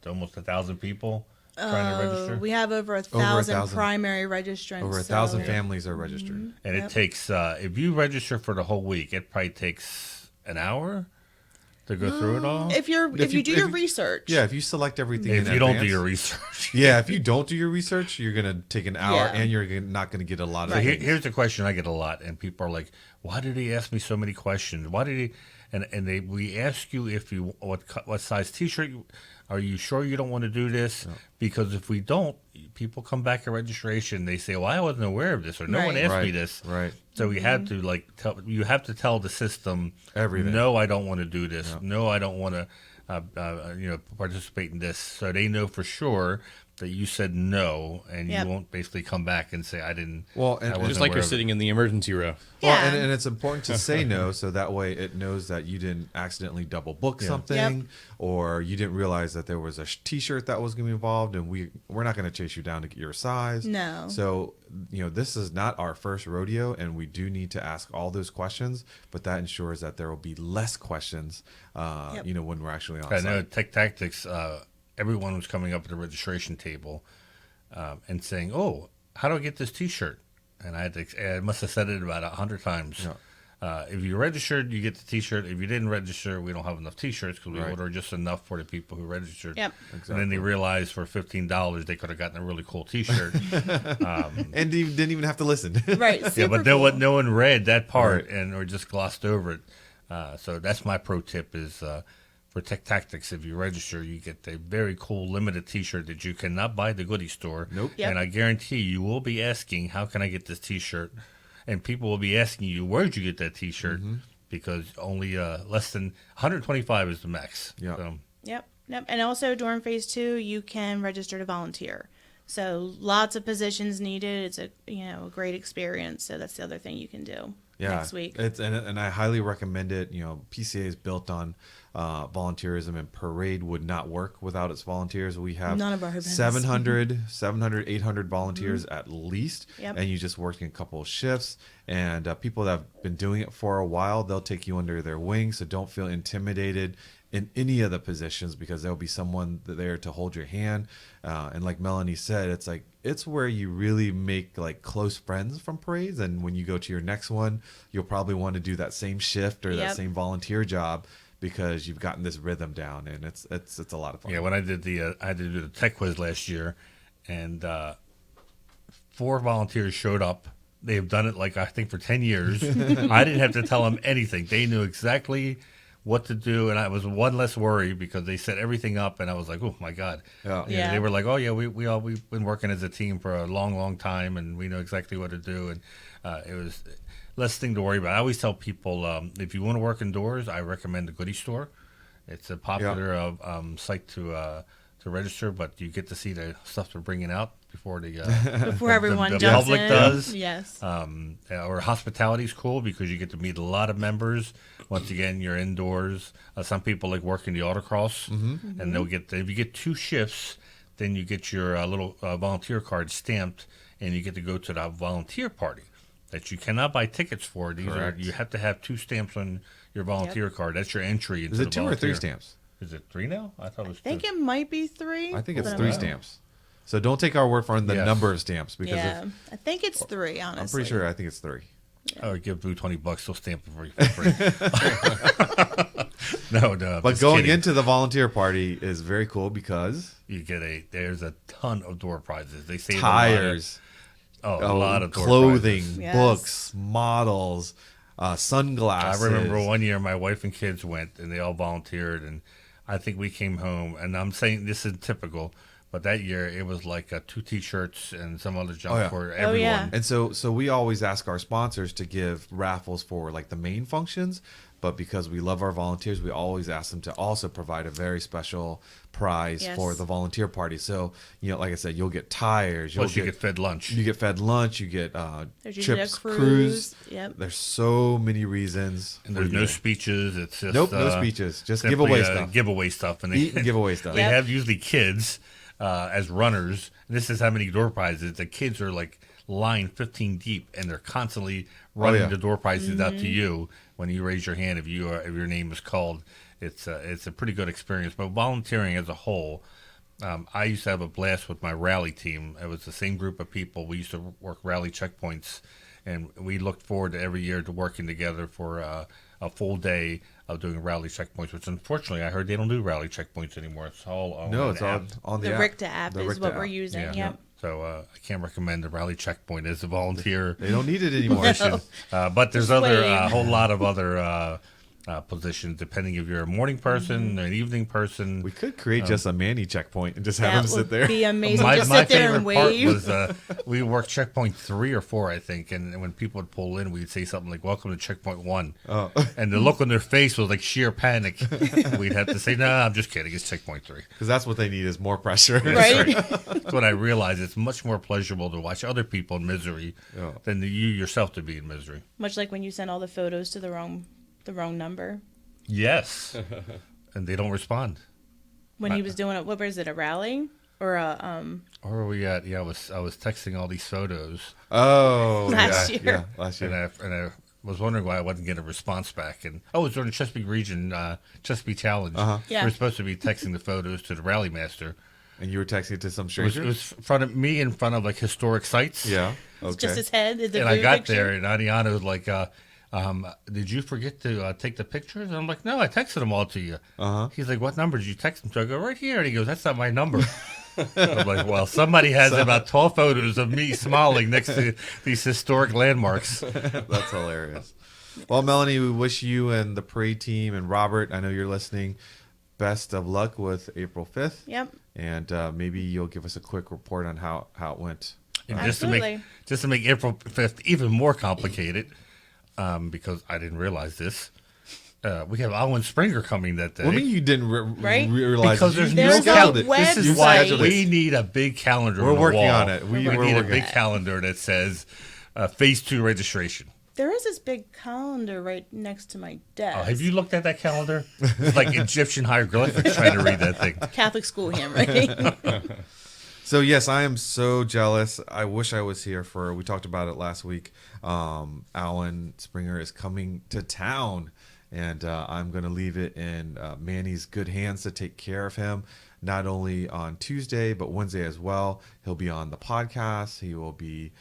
S5: almost 1,000 people trying to register.
S6: We have over 1,000 primary registrants.
S2: Over 1,000 families are registered.
S5: And it takes, if you register for the whole week, it probably takes an hour to go through it all.
S6: If you do your research.
S2: Yeah, if you select everything
S5: If
S2: in
S5: you don't do
S2: advance.
S5: your research.
S2: Yeah, if you don't do your research, you're going to take an hour,
S6: Yeah.
S2: and you're not going to get a lot of
S5: So
S2: things.
S5: here's the question I get a lot, and people are like, "Why did he ask me so many questions? Why did he?" And we ask you if you what size T-shirt. Are you sure you don't want to do this? Because if we don't, people come back at registration. They say, "Well, I wasn't aware of this," or "No one
S6: Right.
S5: asked me
S2: Right,
S5: this."
S2: right.
S5: So we have to you have to tell the system
S2: Everything.
S5: No, I don't want to do this. No, I don't want to participate in this. So they know for sure that you said no, and
S6: Yep.
S5: you won't basically come back and say I didn't.
S2: Well, and
S5: I wasn't
S4: Just like
S5: aware
S4: you're
S5: of it."
S4: sitting in the emergency row.
S2: Well,
S6: Yeah.
S2: and it's important to say no, so that way it knows that you didn't accidentally double book something,
S6: Yep.
S2: or you didn't realize that there was a T-shirt that was going to be involved, and we're not going to chase you down to get your size.
S6: No.
S2: So this is not our first rodeo, and we do need to ask all those questions, but that ensures that there will be less questions.
S6: Yep.
S2: When we're actually on
S5: I
S2: site.
S5: know Tech Tactics. Everyone was coming up at the registration table and saying, "Oh, how do I get this T-shirt?" And I must have said it about 100 times. If you registered, you get the T-shirt. If you didn't register, we don't have enough T-shirts because we
S2: Right.
S5: order just enough for the people who registered.
S6: Yep.
S5: And then they realized for $15 they could have gotten a really cool T-shirt.
S2: And you didn't even have to listen.
S6: Right.
S5: Yeah,
S6: super
S5: but
S6: cool.
S5: no one read that part
S2: Right.
S5: or just glossed over it. So that's my pro tip is for Tech Tactics, if you register, you get a very cool limited T-shirt that you cannot buy at the goodie store.
S2: Nope.
S6: Yep.
S5: And I guarantee you will be asking, how can I get this T-shirt? And people will be asking you, where'd you get that T-shirt? Because only less than 125 is the max.
S2: Yeah.
S5: So,
S6: Yep. And also during phase 2, you can register to volunteer. So lots of positions needed. It's a great experience. So that's the other thing you can do next week.
S2: It's and I highly recommend it. PCA is built on volunteerism, and Parade would not work without its volunteers. We have
S6: None of our events.
S2: 700, 800 volunteers at least,
S6: Yep.
S2: and you just work in a couple of shifts. And people that have been doing it for a while, they'll take you under their wing, so don't feel intimidated in any of the positions, because there'll be someone there to hold your hand. And like Melanie said, it's where you really make close friends from parades. And when you go to your next one, you'll probably want to do that same shift or that
S6: Yep.
S2: same volunteer job, because you've gotten this rhythm down, and it's a lot of fun.
S5: yeah, when I did I had to do the tech quiz last year, and 4 volunteers showed up They've done it I think for 10 years. I didn't have to tell them anything. They knew exactly what to do, and I was one less worry because they set everything up, and I was like, oh my God.
S2: Yeah.
S6: Yeah.
S5: They were like, oh yeah, we've been working as a team for a long time, and we know exactly what to do, and it was less thing to worry about. I always tell people, if you want to work indoors, I recommend the Goodie Store. It's a popular site to register, but you get to see the stuff they're bringing out before
S6: Before everyone
S5: the
S6: jumps
S5: public
S6: in.
S5: does.
S6: Yes.
S5: Or hospitality is cool because you get to meet a lot of members. Once again, you're indoors. Some people like working the autocross, and they'll get if you get 2 shifts, then you get your little volunteer card stamped, and you get to go to the volunteer party that you cannot buy tickets for. You have to have 2 stamps on your volunteer card. That's your entry into
S2: Is
S5: the
S2: it 2 or
S5: volunteer.
S2: 3 stamps?
S5: Is it 3 now? I thought it was 2.
S6: I think it might be 3.
S2: I think it's
S6: but
S2: 3
S6: I'm-
S2: stamps. So don't take our word for the
S5: Yes.
S2: number of stamps because
S6: Yeah, I think it's 3. Honestly,
S2: I'm pretty sure I think it's 3.
S5: Or give Boo $20, he'll stamp it for you for free. No,
S2: But
S5: just
S2: going
S5: kidding.
S2: into the volunteer party is very cool because
S5: you get there's a ton of door prizes. They save
S2: tires,
S5: a lot of door
S2: clothing,
S5: prizes.
S6: Yes.
S2: books, models,
S5: I
S2: sunglasses.
S5: remember one year my wife and kids went and they all volunteered, and I think we came home, and I'm saying this is typical, but that year it was like 2 T-shirts and some other junk
S2: Oh, yeah.
S5: for
S6: Oh,
S5: everyone.
S6: yeah.
S2: And so we always ask our sponsors to give raffles for like the main functions, but because we love our volunteers, we always ask them to also provide a very special prize
S6: Yes.
S2: for the volunteer party. So, like I said, you'll get tires,
S5: Plus, you get fed lunch.
S2: you get fed lunch, you get
S6: There's usually
S2: trips,
S6: a cruise. Yep.
S2: There's so many reasons.
S5: And
S2: for
S5: there's
S2: you
S5: no
S2: to-
S5: speeches. It's just
S2: Nope, no speeches. Just
S5: simply,
S2: giveaway stuff.
S5: Giveaway stuff, and
S2: Eat and giveaway stuff.
S5: They
S6: Yep.
S5: have usually kids as runners. And this is how many door prizes. The kids are like lined 15 deep, and they're constantly running
S2: yeah.
S5: the door prizes out to you when you raise your hand if your name is called. It's a pretty good experience. But volunteering as a whole, I used to have a blast with my rally team. It was the same group of people. We used to work rally checkpoints, and we looked forward to every year to working together for a full day of doing rally checkpoints, which unfortunately I heard they don't do rally checkpoints anymore. It's all on
S2: No,
S5: an
S2: it's
S5: app.
S2: on the
S6: The
S2: app.
S6: Ricta app
S2: The
S6: is
S2: Ricta
S6: what we're
S2: app.
S6: using.
S5: Yeah.
S6: Yep.
S5: So I can't recommend the rally checkpoint as a volunteer
S2: They don't need it anymore.
S5: but there's
S6: Just
S5: other
S6: waiting.
S5: a whole lot of other positions depending if you're a morning person, an evening person.
S2: We could create just a Manny checkpoint and just have him
S6: That
S2: sit
S6: would
S2: there.
S6: be amazing.
S5: My
S6: Just sit there
S5: favorite
S6: and
S5: part
S6: wave.
S5: was we worked checkpoint 3 or 4, I think, and when people would pull in, we'd say something like "Welcome to checkpoint 1," and the look on their face was like sheer panic. We'd have to say, "No, I'm just kidding. It's checkpoint 3."
S2: Because that's what they need is more pressure.
S6: Right?
S5: That's what I realized. It's much more pleasurable to watch other people in misery
S2: Yeah.
S5: than you yourself to be in misery.
S6: Much like when you send all the photos to the wrong number.
S5: Yes, and they don't respond.
S6: When he was doing it, what was it, a rally or a
S5: Where were we at? Yeah, I was texting all these photos,
S2: Oh,
S6: Last
S2: yeah,
S6: year.
S2: Yeah, last year.
S5: and I was wondering why I wasn't getting a response back. And it was during the Chesapeake Region Chesapeake Challenge.
S6: Yeah.
S5: We were supposed to be texting the photos to the rally master.
S2: And you were texting it to some
S5: It was,
S2: stranger?
S5: it was in front of me, in front of like historic sites.
S2: Yeah. Okay.
S6: just his head? The
S5: And I
S6: Vogue
S5: got
S6: picture?
S5: there, and Adiana was like, did you forget to take the pictures? And I'm like, no, I texted them all to you. He's like, what number did you text them to? I go, right here. And he goes, that's not my number. I'm like, well, somebody has about 12 photos of me smiling next to these historic landmarks.
S2: That's hilarious. Well, Melanie, we wish you and the parade team and Robert, I know you're listening, best of luck with April 5th.
S6: Yep.
S2: And maybe you'll give us a quick report on how it went.
S5: And
S6: Absolutely.
S5: just to make April 5th even more complicated, because I didn't realize this, we have Alan Springer coming that day.
S2: Well, I mean, you didn't
S6: Right?
S2: realize
S5: Because there's
S2: you
S5: no
S6: There's a
S2: scheduled it.
S6: website.
S5: This is why
S2: scheduled it.
S5: we need a big calendar.
S2: We're
S5: on the
S2: working
S5: wall.
S2: on it.
S5: We
S2: We're
S5: need a
S2: working
S5: big
S2: on it.
S5: calendar that says Phase 2 registration.
S6: There is this big calendar right next to my desk.
S5: Oh, have you looked at that calendar? It's like Egyptian hieroglyphics trying to read that thing.
S6: Catholic school handwriting.
S2: So yes, I am so jealous. I wish I was here we talked about it last week. Alan Springer is coming to town, and I'm going to leave it in Manny's good hands to take care of him, not only on Tuesday, but Wednesday as well. He'll be on the podcast. He will be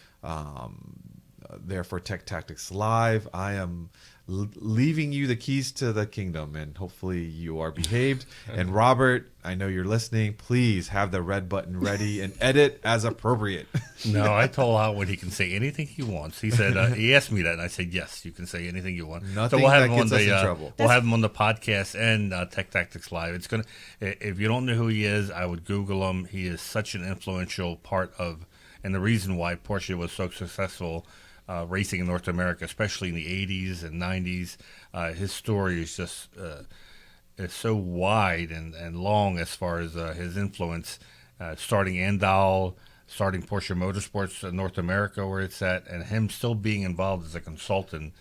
S2: there for Tech Tactics Live. I am leaving you the keys to the kingdom, and hopefully you are behaved. And Robert, I know you're listening. Please have the red button ready and edit as appropriate.
S5: No, I told Howard he can say anything he wants. He said he asked me that, and I said yes, you can say anything you want.
S2: Nothing
S5: so we'll have
S2: that
S5: him on
S2: gets us in
S5: the
S2: trouble.
S5: we'll have him on the podcast and Tech Tactics Live. It's gonna. If you don't know who he is, I would Google him. He is such an influential part of, and the reason why Porsche was so successful. Racing in North America, especially in the 80s and 90s. His story is just is so wide and long as far as his influence, starting Andal, starting Porsche Motorsports in North America where it's at, and him still being involved as a consultant.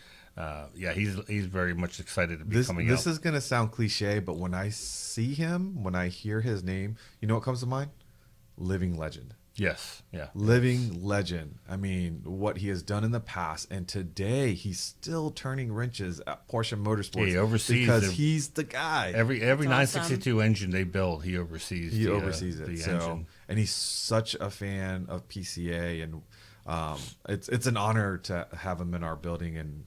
S5: He's very much excited to be coming out.
S2: This is going to sound cliche, but when I see him, when I hear his name, you know what comes to mind? Living legend.
S5: Yes, yeah.
S2: Living legend. I mean, what he has done in the past, and today he's still turning wrenches at Porsche Motorsports.
S5: Yeah, he oversees
S2: because he's the guy.
S5: Every
S6: That's
S5: 962 engine they build, he oversees.
S2: He
S5: the,
S2: oversees it.
S5: the
S2: So,
S5: engine.
S2: and he's such a fan of PCA, and it's an honor to have him in our building. And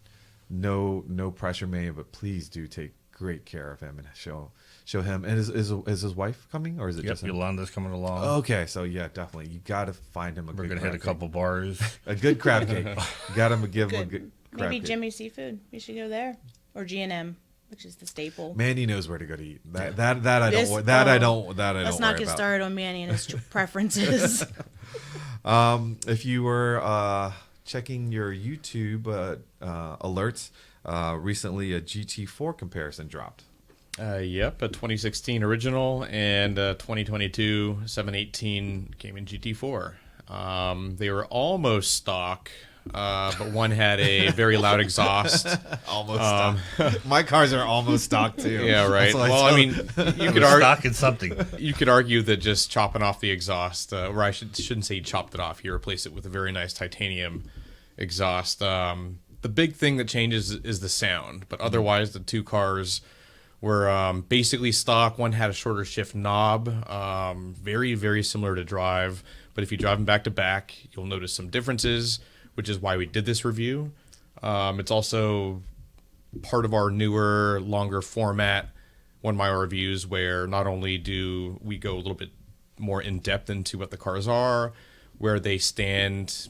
S2: no pressure, man, but please do take great care of him and show him. And is his wife coming, or is it
S5: Yep,
S2: just him?
S5: Yolanda's coming along.
S2: Okay, so yeah, definitely. You got to find him a
S5: We're
S2: good
S5: going to hit a
S2: crab
S5: couple bars.
S2: cake. A good crab cake. You got to give him a
S6: Good.
S2: good crab
S6: Maybe
S2: cake.
S6: Jimmy Seafood. We should go there, or G&M, which is the staple.
S2: Manny knows where to go to eat. I
S6: This-
S2: don't.
S6: oh,
S2: Let's
S6: Let's not get started on Manny and his preferences.
S2: If you were checking your YouTube alerts, recently a GT4 comparison dropped.
S4: Yep, a 2016 original and a 2022 718 came in GT4. They were almost stock, but one had a very loud exhaust.
S2: Almost stock. My cars are almost stock too.
S4: Yeah, right.
S2: That's what
S4: Well, I
S2: tell-
S4: mean, you could
S5: We're
S4: argue.
S5: stocking something.
S4: You could argue that just chopping off the exhaust, or I shouldn't say he chopped it off. He replaced it with a very nice titanium exhaust. The big thing that changes is the sound, but otherwise the two cars were basically stock. One had a shorter shift knob, very, very similar to drive. But if you drive them back to back, you'll notice some differences, which is why we did this review. It's also part of our newer, longer format 1 mile reviews, where not only do we go a little bit more in depth into what the cars are, where they stand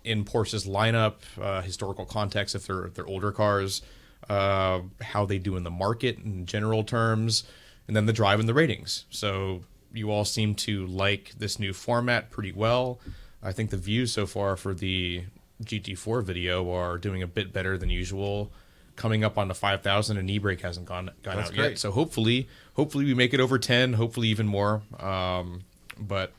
S4: in Porsche's lineup, historical context if they're older cars, how they do in the market in general terms, and then the drive and the ratings. So you all seem to like this new format pretty well. I think the views so far for the GT4 video are doing a bit better than usual. Coming up on the 5,000, and e-brake hasn't gone
S2: That's
S4: out
S2: great.
S4: yet. So hopefully we make it over 10, hopefully even more. But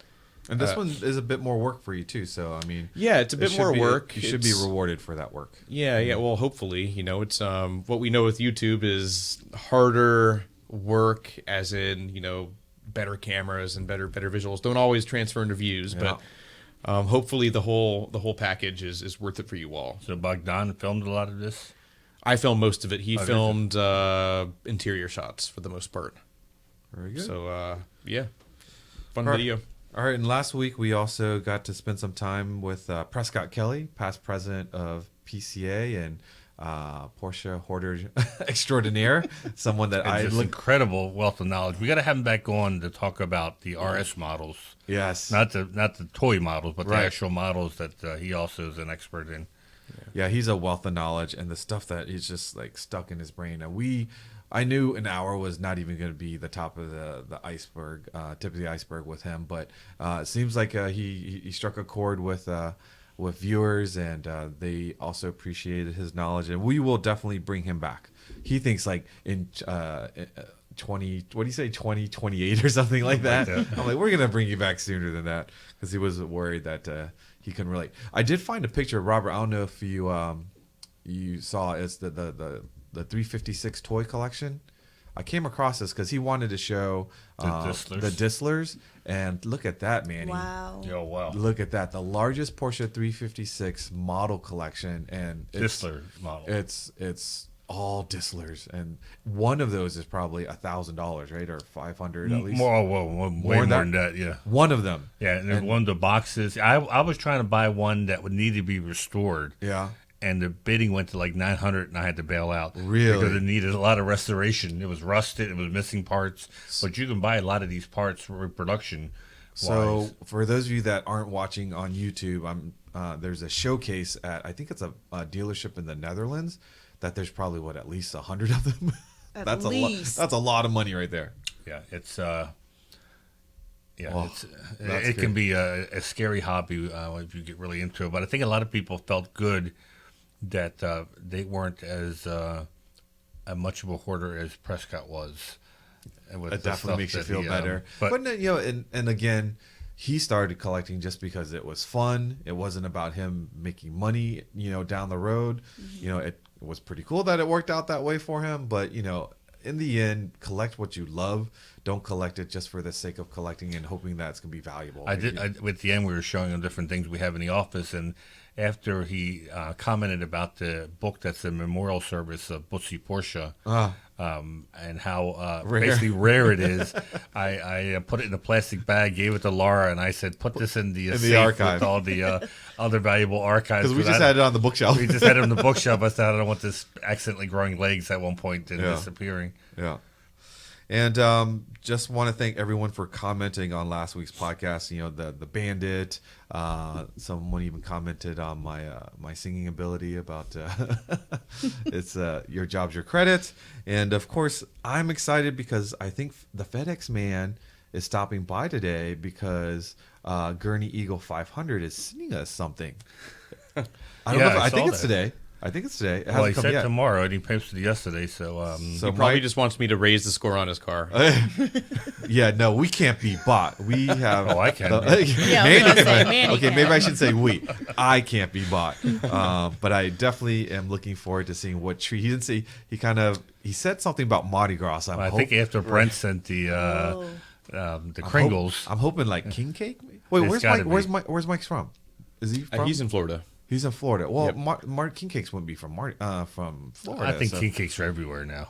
S2: And this one is a bit more work for you too. So I mean,
S4: yeah, it's a bit more work.
S2: You should be
S4: It's-
S2: rewarded for that work.
S4: Yeah. Well, hopefully, it's what we know with YouTube is harder work, as in better cameras and better visuals don't always transfer into views, but hopefully the whole package is worth it for you all.
S5: So Bogdan filmed a lot of this.
S4: I filmed most of it. He
S5: did you?
S4: filmed interior shots for the most part.
S2: Very good.
S4: So yeah, fun
S2: All right.
S4: video.
S2: All right, and last week we also got to spend some time with Prescott Kelly, past president of PCA and Porsche hoarder extraordinaire, someone that I
S5: Just
S2: look.
S5: incredible wealth of knowledge. We got to have him back on to talk about the RS models,
S2: Yes,
S5: not the toy models, but
S2: Right.
S5: the actual models that he also is an expert in.
S2: yeah, he's a wealth of knowledge, and the stuff that is just like stuck in his brain. And I knew an hour was not even going to be the top of the iceberg, tip of the iceberg with him, but it seems like he struck a chord with viewers, and they also appreciated his knowledge, and we will definitely bring him back. He thinks like in 2028 or something like that. I'm like, we're gonna bring you back sooner than that, because he was worried that he couldn't relate. I did find a picture of Robert. I don't know if you saw, it's the 356 toy collection. I came across this because he wanted to show
S5: The Distlers.
S2: the Distlers, and look at that, Manny.
S6: Wow.
S5: Oh wow,
S2: Look at that, the largest Porsche 356 model collection, and it's,
S5: Disler model.
S2: It's all Distlers, and one of those is probably $1,000, right, or 500 at least.
S5: More, way more than that. Yeah,
S2: One of them.
S5: yeah. And then one of the boxes. I was trying to buy one that would need to be restored.
S2: Yeah.
S5: and the bidding went to like 900, and I had to bail out.
S2: Really?
S5: Because it needed a lot of restoration. It was rusted. It was missing parts. But you can buy a lot of these parts for reproduction.
S2: So for those of you that aren't watching on YouTube, there's a showcase at, I think it's a dealership in the Netherlands, that there's probably at least 100 of them.
S6: At least.
S2: That's a lot of money right there.
S5: Yeah, it's
S2: that's
S5: it can
S2: good.
S5: be a scary hobby if you get really into it. But I think a lot of people felt good that they weren't as much of a hoarder as Prescott was. With
S2: It
S5: the
S2: definitely
S5: stuff
S2: makes you
S5: that
S2: feel
S5: he,
S2: better.
S5: But
S2: But you know, and again, he started collecting just because it was fun. It wasn't about him making money, you know, down the road. You know, it was pretty cool that it worked out that way for him. But, you know, in the end, collect what you love. Don't collect it just for the sake of collecting and hoping that it's going to be valuable.
S5: at the end, we were showing him different things we have in the office, and after he commented about the book that's the memorial service of Butzi Porsche, and how basically rare it is, I put it in a plastic bag, gave it to Laura, and I said, put this in the safe
S2: archive.
S5: with all the other valuable archives.
S2: Because we just had it on the bookshelf.
S5: We just had it on the bookshelf. I said, I don't want this accidentally growing legs at one point and
S2: Yeah.
S5: disappearing.
S2: Yeah. And just want to thank everyone for commenting on last week's podcast. You know, the Bandit. Someone even commented on my singing ability about it's your job's your credit. And of course, I'm excited because I think the FedEx man is stopping by today because Gurney Eagle 500 is sending us something. I don't know. I think
S5: saw
S2: it's
S5: that.
S2: today. I think it's today. It
S5: Well,
S2: hasn't
S5: he
S2: come
S5: said
S2: yet.
S5: tomorrow, and he posted it yesterday. So,
S2: So
S4: He probably
S2: Mike-
S4: just wants me to raise the score on his car.
S2: Yeah, no, we can't be bought. We have.
S5: Oh, I can.
S6: Yeah, I was gonna say, Manny
S2: okay,
S6: can.
S2: maybe I should say we. I can't be bought, but I definitely am looking forward to seeing what tree. He didn't say. He said something about Mardi Gras.
S5: I think after Brent sent the Kringles,
S2: I'm hoping like king cake. Wait,
S5: It's
S2: where's
S5: gotta
S2: Mike?
S5: be.
S2: Where's Mike's from? Is he from?
S4: He's in Florida.
S2: He's in Florida. Well,
S4: Yep.
S2: king cakes wouldn't be from Florida.
S5: I think
S2: so-
S5: king cakes are everywhere now.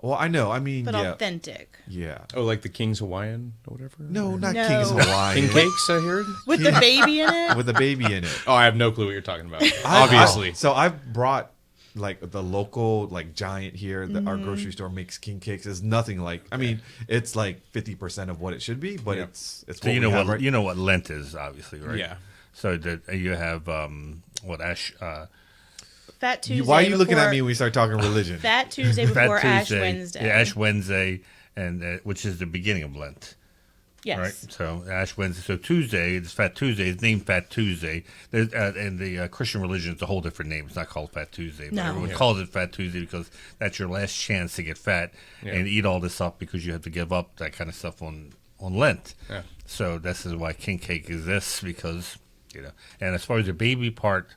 S2: Well, I know. I mean,
S6: But
S2: yeah,
S6: authentic.
S2: yeah.
S4: Oh, like the King's Hawaiian or whatever?
S2: No, not
S6: No.
S2: King's Hawaiian.
S4: King cakes, I heard?
S6: With the baby in it?
S2: with a baby in it.
S4: Oh, I have no clue what you're talking about. Obviously.
S2: So I've brought like the local like Giant here that our grocery store makes king cakes. Is nothing like. I mean, it's like 50% of what it should be, but
S4: Yeah.
S2: it's
S5: So
S2: what
S5: you
S2: we
S5: know
S2: have
S5: what
S2: right-
S5: you know what Lent is, obviously, right?
S4: Yeah.
S5: So that you have what Ash
S6: Fat Tuesday.
S2: Why are you looking at
S6: before-
S2: me when we start talking religion?
S6: Fat Tuesday
S5: Fat
S6: before Ash
S5: Tuesday,
S6: Wednesday.
S5: yeah, Ash Wednesday, and which is the beginning of Lent.
S6: Yes.
S5: Right. So Ash Wednesday. So Tuesday, it's Fat Tuesday. It's named Fat Tuesday. There's, and the Christian religion, it's a whole different name. It's not called Fat Tuesday. But
S6: No.
S5: everyone
S6: Yeah.
S5: calls it Fat Tuesday because that's your last chance to get fat and eat all this up because you have to give up that kind of stuff on Lent.
S4: Yeah.
S5: So this is why king cake exists because, you know. And as far as the baby part,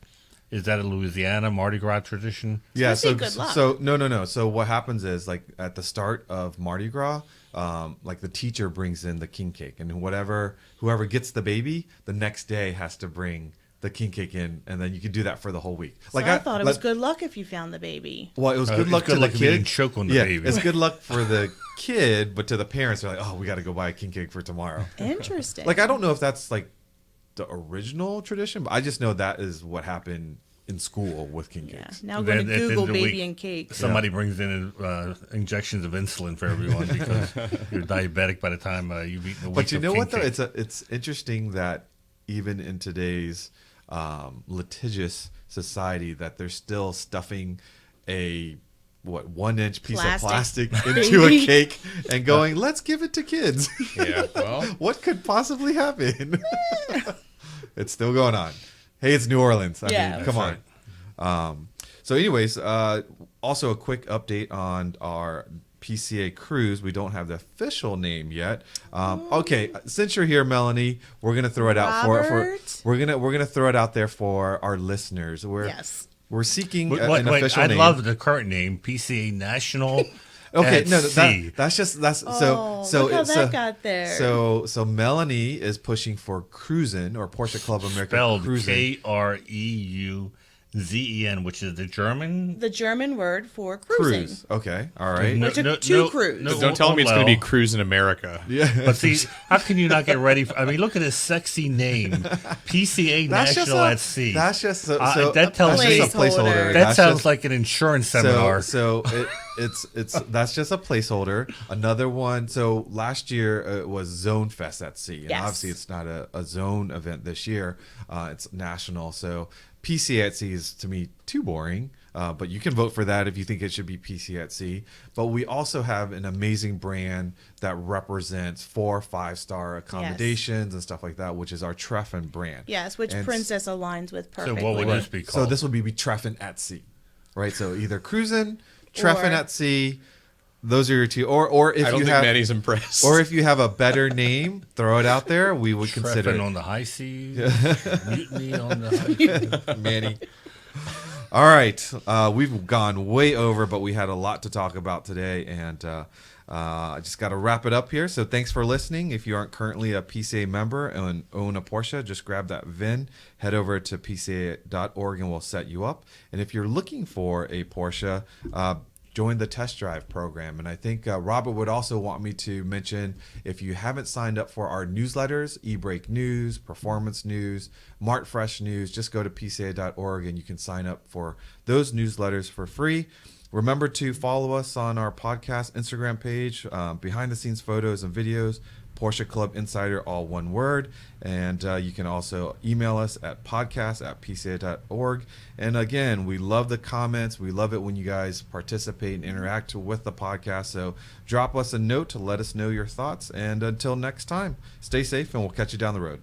S5: is that a Louisiana Mardi Gras tradition?
S2: Yeah,
S6: Supposed to be good luck.
S2: so no. So what happens is like at the start of Mardi Gras, like the teacher brings in the king cake, and whoever gets the baby, the next day has to bring the king cake in, and then you can do that for the whole week.
S6: So I thought it was good luck if you found the baby.
S2: Well, it was good
S5: It's
S2: luck
S5: good
S2: to
S5: luck
S2: the
S5: if you
S2: kid.
S5: didn't choke on the
S2: yeah,
S5: baby.
S2: it's good luck for the kid, but to the parents, they're like, oh, we got to go buy a king cake for tomorrow.
S6: Interesting.
S2: Like I don't know if that's like the original tradition, but I just know that is what happened in school with king
S6: Yeah.
S2: cakes.
S6: Now go
S5: Then
S6: to
S5: at the end
S6: Google
S5: of the
S6: baby
S5: week,
S6: and cake.
S5: Somebody brings in injections of insulin for everyone because you're diabetic by the time you've eaten a week
S2: But you
S5: of
S2: know
S5: king
S2: what though?
S5: cake.
S2: It's interesting that even in today's litigious society, that they're still stuffing a 1-inch piece of
S6: Plastic
S2: plastic into a
S6: baby.
S2: cake and going, let's give it to kids.
S4: Yeah, well,
S2: What could possibly happen? It's still going on. Hey, it's New Orleans. I
S6: Yeah.
S2: mean, come
S5: That's
S2: on. So, anyways, also a quick update on our PCA cruise. We don't have the official name yet. Okay, since you're here, Melanie, we're gonna throw it out for
S6: Robert?
S2: we're gonna throw it out there for our listeners.
S6: Yes.
S2: We're seeking
S5: Wait,
S2: an official
S5: I
S2: name.
S5: love the current name, PCA National.
S2: Okay,
S5: at
S2: no,
S5: Sea.
S2: that's so
S6: look how that got there.
S2: So Melanie is pushing for Cruisin' or Porsche Club America
S5: Spelled
S2: Cruisin'.
S5: KREUZN. ZEN, which is the German
S6: word for cruising.
S2: Cruise. Okay. All right.
S6: No, to cruise.
S4: But don't tell me it's going to be Cruise in America.
S2: Yeah.
S5: But see, how can you not get ready? I mean, look at his sexy name, PCA National at Sea.
S2: That's just that
S5: tells
S2: that's
S5: me
S2: just a placeholder.
S5: That sounds like an insurance seminar.
S2: So it's that's just a placeholder. Another one. So last year it was Zone Fest at Sea, and obviously it's not a zone event this year. It's national. So PCA at Sea is, to me, too boring. But you can vote for that if you think it should be PCA at Sea. But we also have an amazing brand that represents 4 5-star accommodations and stuff like that, which is our Treffin brand.
S6: Yes, which Princess aligns with perfectly.
S5: So what would this be called?
S2: So this would be Treffin at Sea, right? So either cruising, Treffin at Sea. Those are your two. Or if
S4: I don't
S2: you
S4: think
S2: have
S4: Manny's impressed.
S2: Or if you have a better name, throw it out there. We would consider it.
S5: On the high seas, mutiny on the high seas.
S2: Manny. All right, we've gone way over, but we had a lot to talk about today, and I just got to wrap it up here. So thanks for listening. If you aren't currently a PCA member and own a Porsche, just grab that VIN, head over to PCA.org, and we'll set you up. And if you're looking for a Porsche, join the test drive program. And I think Robert would also want me to mention, if you haven't signed up for our newsletters, eBrake News, Performance News, Mart Fresh News, just go to PCA.org and you can sign up for those newsletters for free. Remember to follow us on our podcast Instagram page, behind the scenes photos and videos, Porsche Club Insider, all one word. And you can also email us at podcast@pca.org. And again, we love the comments. We love it when you guys participate and interact with the podcast. So drop us a note to let us know your thoughts. And until next time, stay safe and we'll catch you down the road.